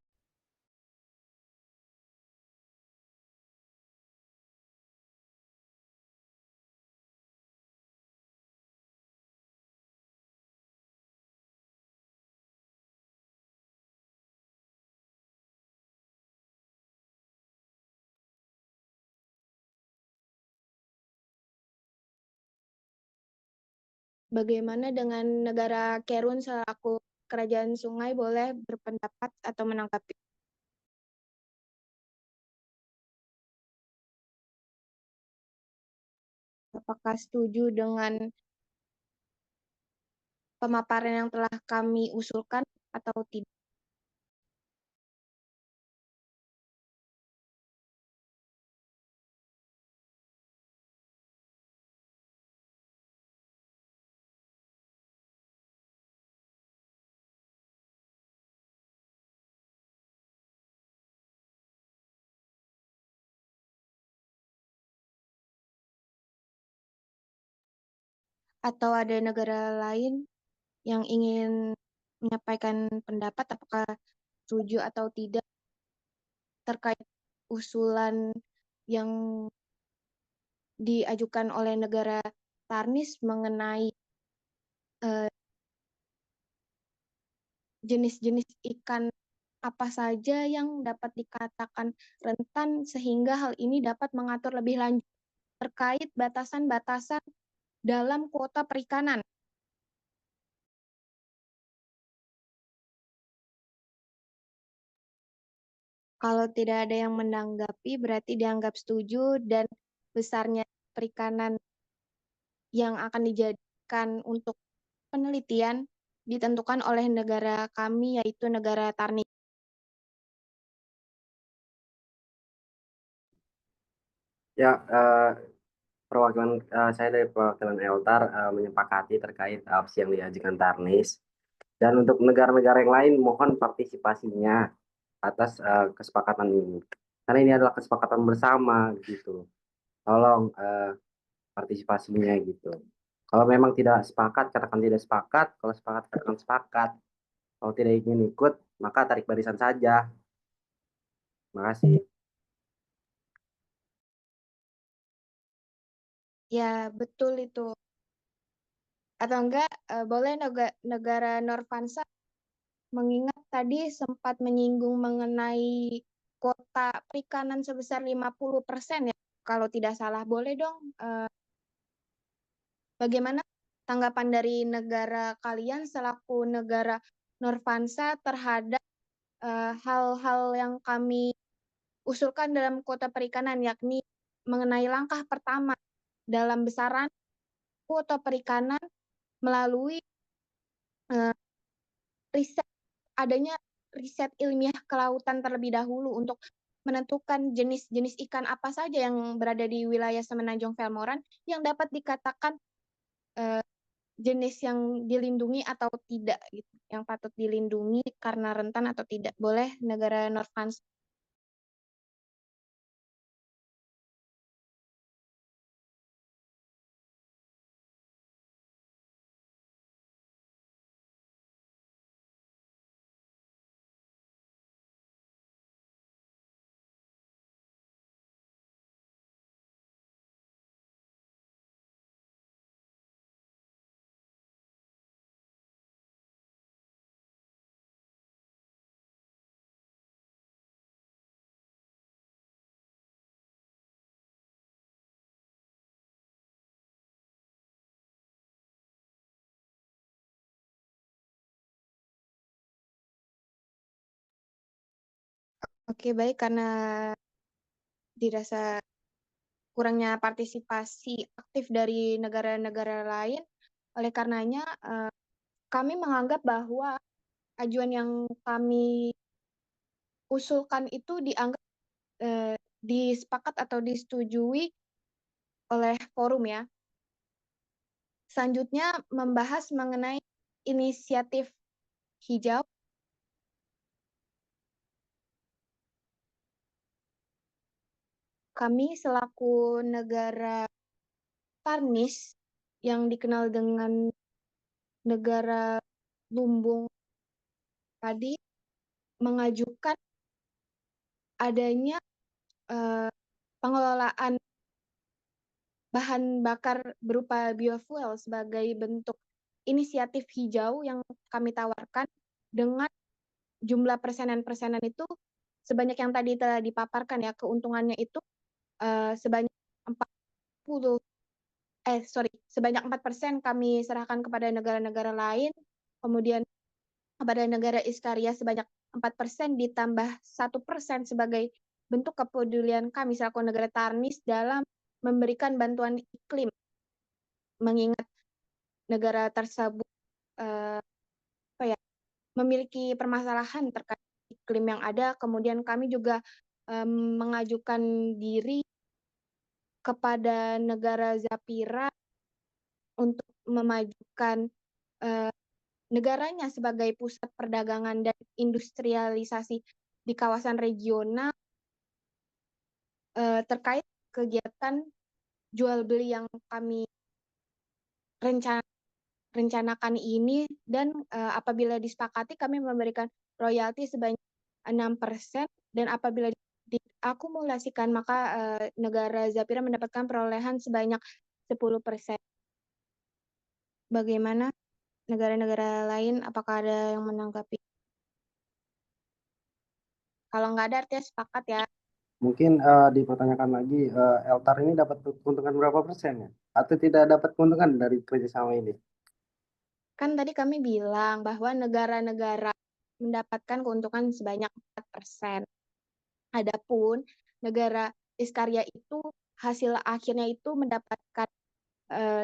Bagaimana dengan negara Kerun selaku kerajaan sungai, boleh berpendapat atau menanggapi? Apakah setuju dengan pemaparan yang telah kami usulkan atau tidak? Atau ada negara lain yang ingin menyampaikan pendapat, apakah setuju atau tidak terkait usulan yang diajukan oleh negara Tarnis mengenai jenis-jenis ikan apa saja yang dapat dikatakan rentan, sehingga hal ini dapat mengatur lebih lanjut terkait batasan-batasan dalam kuota perikanan. Kalau tidak ada yang menanggapi, berarti dianggap setuju, dan besarnya perikanan yang akan dijadikan untuk penelitian ditentukan oleh negara kami, yaitu negara Tarnis. Ya, saya dari perwakilan Eltar menyepakati terkait opsi yang diajukan Tarnis. Dan untuk negara-negara yang lain, mohon partisipasinya atas kesepakatan ini. Karena ini adalah kesepakatan bersama gitu. Tolong partisipasinya gitu. Kalau memang tidak sepakat, katakan tidak sepakat. Kalau sepakat, katakan sepakat. Kalau tidak ingin ikut, maka tarik barisan saja. Terima kasih. Ya, betul itu. Atau enggak, boleh negara Norvansa, mengingat tadi sempat menyinggung mengenai kuota perikanan sebesar 50% ya, kalau tidak salah. Boleh dong, bagaimana tanggapan dari negara kalian selaku negara Norvansa terhadap hal-hal yang kami usulkan dalam kuota perikanan, yakni mengenai langkah pertama dalam besaran kuota perikanan melalui riset, adanya riset ilmiah kelautan terlebih dahulu untuk menentukan jenis-jenis ikan apa saja yang berada di wilayah Semenanjung Velmoran yang dapat dikatakan jenis yang dilindungi atau tidak, gitu, yang patut dilindungi karena rentan atau tidak. Boleh negara Norvansa? Oke, baik, karena dirasa kurangnya partisipasi aktif dari negara-negara lain, oleh karenanya kami menganggap bahwa ajuan yang kami usulkan itu dianggap disepakat atau disetujui oleh forum ya. Selanjutnya membahas mengenai inisiatif hijau. kami selaku negara Tarnis yang dikenal dengan negara lumbung tadi mengajukan adanya pengelolaan bahan bakar berupa biofuel sebagai bentuk inisiatif hijau yang kami tawarkan dengan jumlah persenan-persenan itu sebanyak yang tadi telah dipaparkan ya, keuntungannya itu sebanyak 4% kami serahkan kepada negara-negara lain, kemudian kepada negara Iskaria sebanyak 4% ditambah 1% sebagai bentuk kepedulian kami selaku negara Tarnis dalam memberikan bantuan iklim, mengingat negara tersebut memiliki permasalahan terkait iklim yang ada. Kemudian kami juga mengajukan diri kepada negara Zapira untuk memajukan negaranya sebagai pusat perdagangan dan industrialisasi di kawasan regional terkait kegiatan jual beli yang kami rencanakan ini, dan apabila disepakati kami memberikan royalti sebanyak 6%, dan apabila diakumulasikan maka negara Zapira mendapatkan perolehan sebanyak 10%. Bagaimana negara-negara lain, apakah ada yang menanggapi? Kalau nggak ada artinya sepakat ya. Mungkin dipertanyakan lagi, Eltar ini dapat keuntungan berapa persen ya? Atau tidak dapat keuntungan dari kerjasama ini? Kan tadi kami bilang bahwa negara-negara mendapatkan keuntungan sebanyak 4%. Adapun negara Iskaria itu hasil akhirnya itu mendapatkan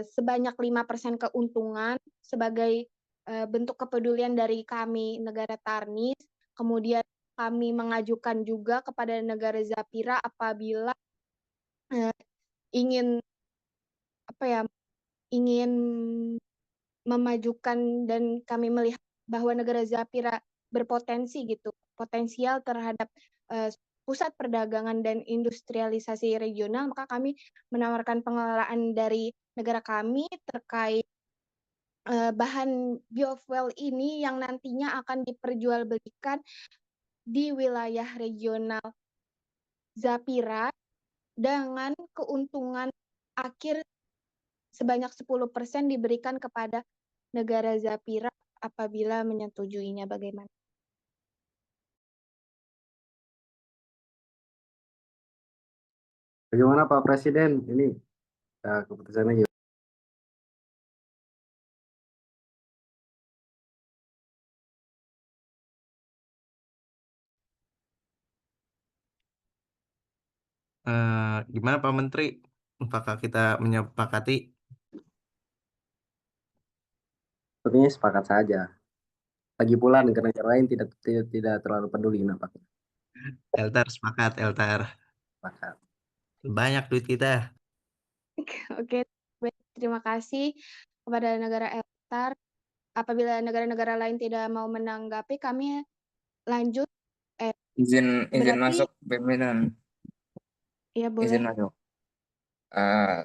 sebanyak 5% keuntungan sebagai bentuk kepedulian dari kami negara Tarnis. Kemudian kami mengajukan juga kepada negara Zapira apabila ingin memajukan, dan kami melihat bahwa negara Zapira berpotensi gitu, potensial terhadap pusat perdagangan dan industrialisasi regional, maka kami menawarkan pengelolaan dari negara kami terkait bahan biofuel ini yang nantinya akan diperjualbelikan di wilayah regional Zapira dengan keuntungan akhir sebanyak 10% diberikan kepada negara Zapira apabila menyetujuinya. Bagaimana? Bagaimana Pak Presiden? Ini keputusannya gimana? Gimana Pak Menteri? Apakah kita menyepakati? Sepertinya sepakat saja. Lagi pula negara-negara lain tidak terlalu peduli nampaknya. Eltar sepakat, Eltar. Sepakat. Banyak duit kita. Oke, baik, terima kasih kepada negara Eltar. Apabila negara-negara lain tidak mau menanggapi, kami lanjut. Izin berarti masuk pimpinan. ya boleh. Izin masuk.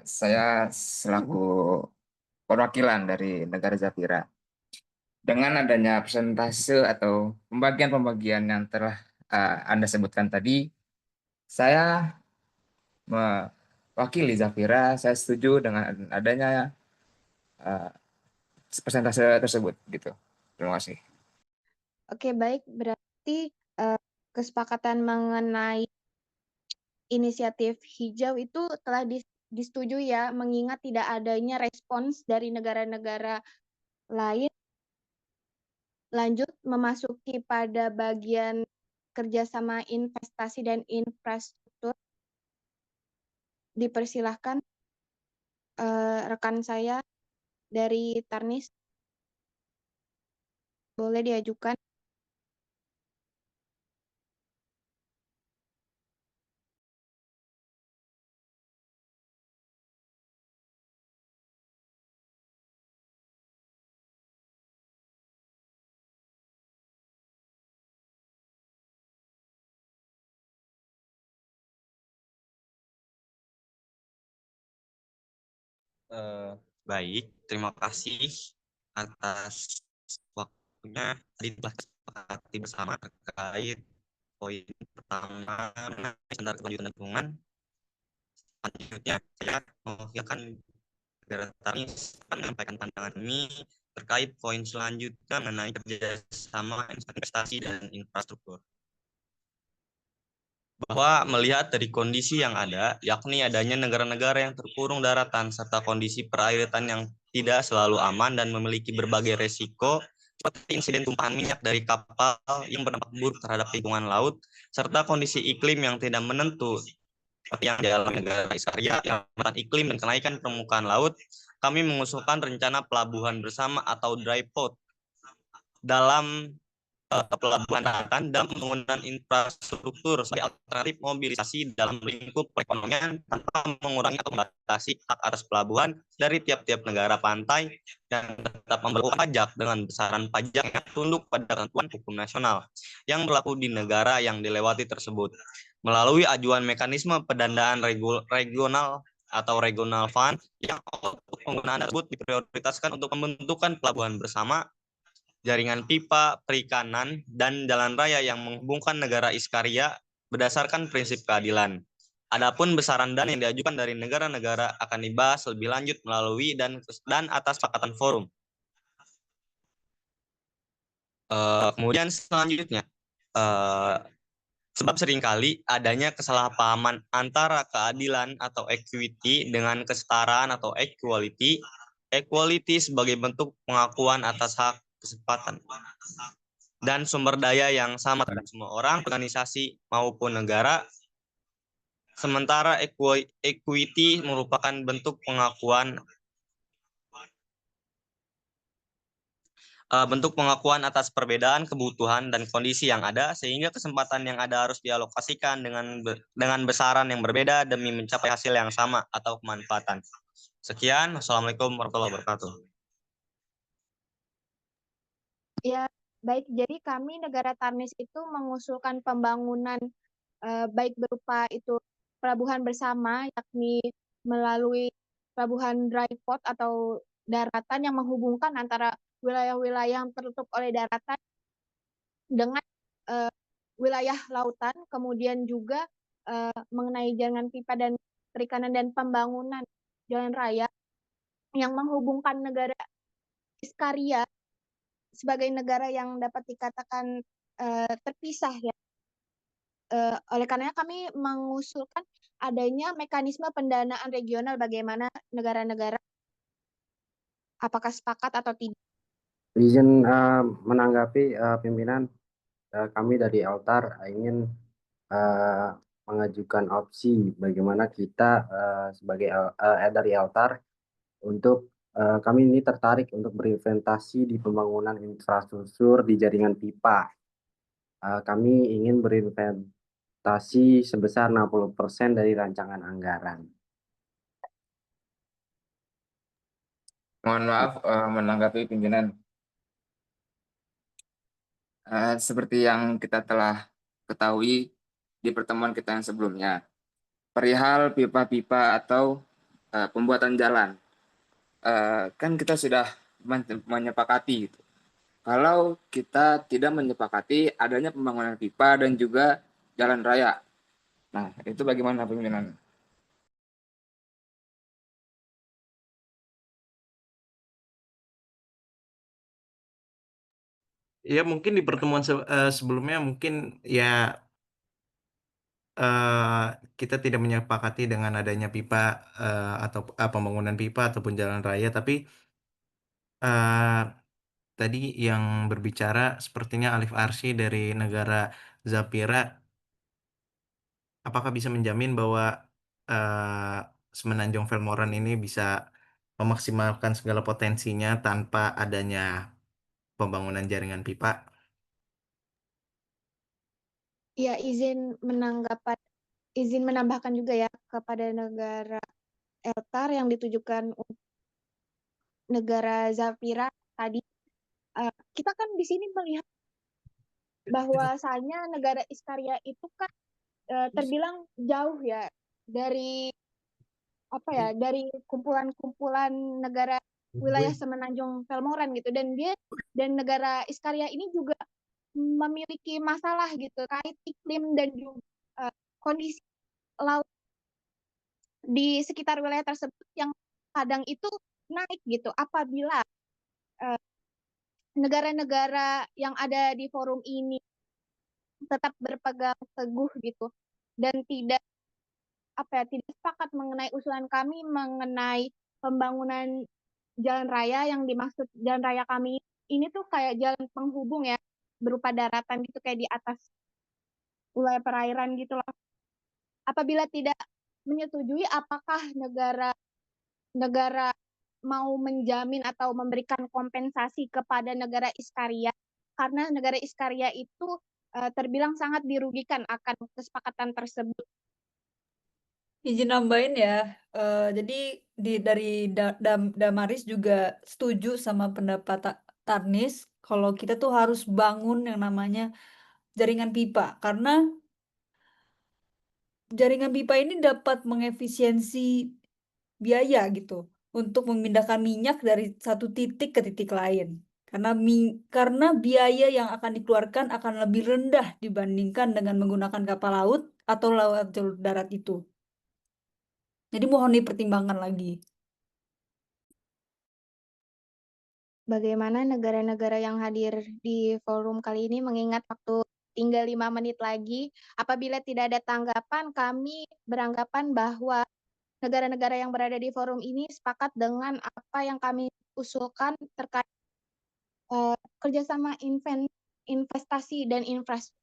Saya selaku perwakilan dari negara Zapira. Dengan adanya persentase atau pembagian-pembagian yang telah Anda sebutkan tadi, saya mewakili Zapira, saya setuju dengan adanya persentase tersebut gitu. Terima kasih. Oke, baik, berarti kesepakatan mengenai inisiatif hijau itu telah disetujui ya, mengingat tidak adanya respons dari negara-negara lain. Lanjut memasuki pada bagian kerjasama investasi dan infrastruktur. Dipersilahkan rekan saya dari Tarnis, boleh diajukan. Baik, terima kasih atas waktunya. Tadi telah disepakati bersama terkait poin pertama mengenai standar kelanjutan lingkungan. Selanjutnya, saya mewakilkan negara Tarnis menyampaikan pandangan kami terkait poin selanjutnya mengenai kerjasama investasi dan infrastruktur. Bahwa melihat dari kondisi yang ada, yakni adanya negara-negara yang terkurung daratan serta kondisi perairan yang tidak selalu aman dan memiliki berbagai resiko seperti insiden tumpahan minyak dari kapal yang berdampak buruk terhadap lingkungan laut serta kondisi iklim yang tidak menentu seperti yang dialami negara Iskaria, yang iklim dan kenaikan permukaan laut, kami mengusulkan rencana pelabuhan bersama atau dry port dalam pelabuhan daratan dan pembangunan infrastruktur sebagai alternatif mobilisasi dalam lingkup perekonomian tanpa mengurangi atau membatasi hak atas pelabuhan dari tiap-tiap negara pantai dan tetap memberlakukan pajak dengan besaran pajak yang tunduk pada ketentuan hukum nasional yang berlaku di negara yang dilewati tersebut melalui ajuan mekanisme pendandaan regional atau regional fund yang untuk penggunaan tersebut diprioritaskan untuk pembentukan pelabuhan bersama, jaringan pipa, perikanan, dan jalan raya yang menghubungkan negara Iskaria berdasarkan prinsip keadilan. Adapun besaran dana yang diajukan dari negara-negara akan dibahas lebih lanjut melalui dan atas kesepakatan forum. Kemudian selanjutnya, sebab seringkali adanya kesalahpahaman antara keadilan atau equity dengan kesetaraan atau equality. Equality sebagai bentuk pengakuan atas hak kesempatan dan sumber daya yang sama terhadap semua orang, organisasi maupun negara. Sementara equity merupakan bentuk pengakuan atas perbedaan kebutuhan dan kondisi yang ada, sehingga kesempatan yang ada harus dialokasikan dengan besaran yang berbeda demi mencapai hasil yang sama atau kemanfaatan. Sekian, wassalamualaikum warahmatullahi wabarakatuh. Ya, baik. Jadi kami negara Tarnis itu mengusulkan pembangunan baik berupa itu pelabuhan bersama, yakni melalui pelabuhan dry port atau daratan yang menghubungkan antara wilayah-wilayah yang tertutup oleh daratan dengan wilayah lautan, kemudian juga mengenai jaringan pipa dan perikanan dan pembangunan jalan raya yang menghubungkan negara Iskaria sebagai negara yang dapat dikatakan terpisah ya. Oleh karenanya kami mengusulkan adanya mekanisme pendanaan regional bagaimana negara-negara apakah sepakat atau tidak. Izin menanggapi pimpinan, kami dari Altar ingin mengajukan opsi bagaimana kita sebagai dari Altar untuk kami ini tertarik untuk berinvestasi di pembangunan infrastruktur di jaringan pipa. Kami ingin berinvestasi sebesar 60% dari rancangan anggaran. Mohon maaf menanggapi pimpinan. Seperti yang kita telah ketahui di pertemuan kita yang sebelumnya, perihal pipa-pipa atau pembuatan jalan, kan kita sudah menyepakati. Gitu. Kalau kita tidak menyepakati adanya pembangunan pipa dan juga jalan raya, nah itu bagaimana pimpinan? Ya mungkin di pertemuan sebelumnya mungkin ya kita tidak menyepakati dengan adanya pipa atau pembangunan pipa ataupun jalan raya, tapi tadi yang berbicara sepertinya Alif Arsy dari negara Zapira, apakah bisa menjamin bahwa Semenanjung Velmoran ini bisa memaksimalkan segala potensinya tanpa adanya pembangunan jaringan pipa? Ya, izin menambahkan juga ya kepada negara Eltar yang ditujukan untuk negara Zapira tadi. Kita kan di sini melihat bahwasanya negara Iskaria itu kan terbilang jauh ya dari dari kumpulan-kumpulan negara wilayah semenanjung Velmoran gitu, dan negara Iskaria ini juga memiliki masalah gitu kait iklim dan juga kondisi laut di sekitar wilayah tersebut yang kadang itu naik gitu apabila negara-negara yang ada di forum ini tetap berpegang teguh gitu dan tidak sepakat mengenai usulan kami mengenai pembangunan jalan raya. Yang dimaksud jalan raya kami ini tuh kayak jalan penghubung ya, berupa daratan gitu kayak di atas wilayah perairan gitu loh. Apabila tidak menyetujui, apakah negara mau menjamin atau memberikan kompensasi kepada negara Iskaria, karena negara Iskaria itu terbilang sangat dirugikan akan kesepakatan tersebut. Izin nambahin ya, jadi dari Damaris juga setuju sama pendapat Tarnis kalau kita tuh harus bangun yang namanya jaringan pipa, karena jaringan pipa ini dapat mengefisiensi biaya gitu untuk memindahkan minyak dari satu titik ke titik lain. Karena biaya yang akan dikeluarkan akan lebih rendah dibandingkan dengan menggunakan kapal laut atau lewat jalur darat itu. Jadi mohon dipertimbangkan lagi. Bagaimana negara-negara yang hadir di forum kali ini, mengingat waktu tinggal 5 menit lagi, apabila tidak ada tanggapan, kami beranggapan bahwa negara-negara yang berada di forum ini sepakat dengan apa yang kami usulkan terkait kerjasama investasi dan infrastruktur.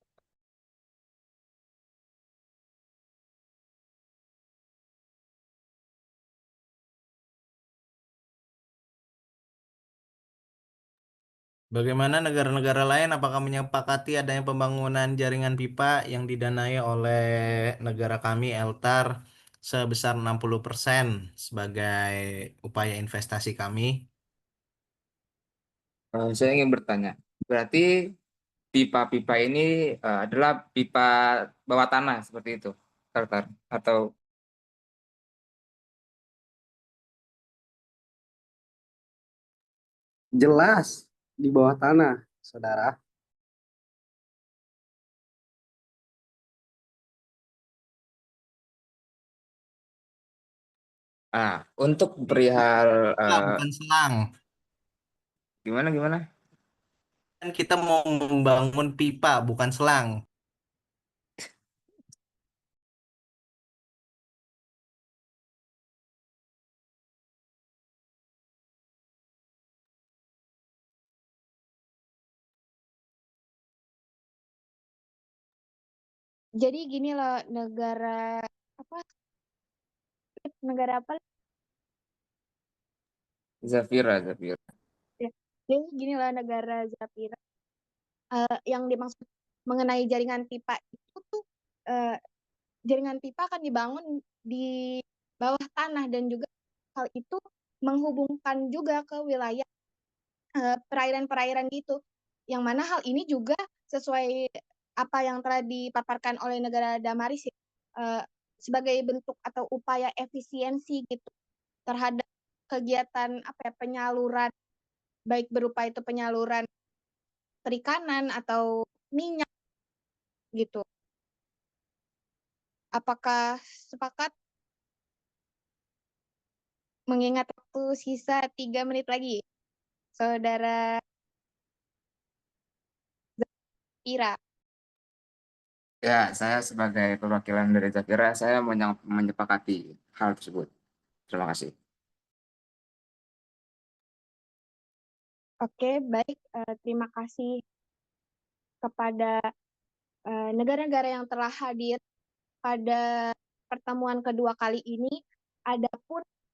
Bagaimana negara-negara lain apakah menyepakati adanya pembangunan jaringan pipa yang didanai oleh negara kami Eltar sebesar 60% sebagai upaya investasi kami? Saya ingin bertanya, berarti pipa-pipa ini adalah pipa bawah tanah seperti itu, Tartar, atau Jelas di bawah tanah, saudara. untuk perihal Bukan selang. gimana? Kan kita mau membangun pipa, bukan selang. Jadi gini loh, negara apa? Zafira. Ya, jadi gini loh, negara Zafira yang dimaksud mengenai jaringan pipa itu tuh jaringan pipa akan dibangun di bawah tanah dan juga hal itu menghubungkan juga ke wilayah perairan-perairan gitu, yang mana hal ini juga sesuai apa yang telah dipaparkan oleh negara Damaris sebagai bentuk atau upaya efisiensi gitu terhadap kegiatan penyaluran, baik berupa itu penyaluran perikanan atau minyak gitu. Apakah sepakat? Mengingat waktu sisa 3 menit lagi, Saudara Zafira. Ya, saya sebagai perwakilan dari Zafira, saya menyepakati hal tersebut. Terima kasih. Oke, baik. Terima kasih kepada negara-negara yang telah hadir pada pertemuan kedua kali ini. Adapun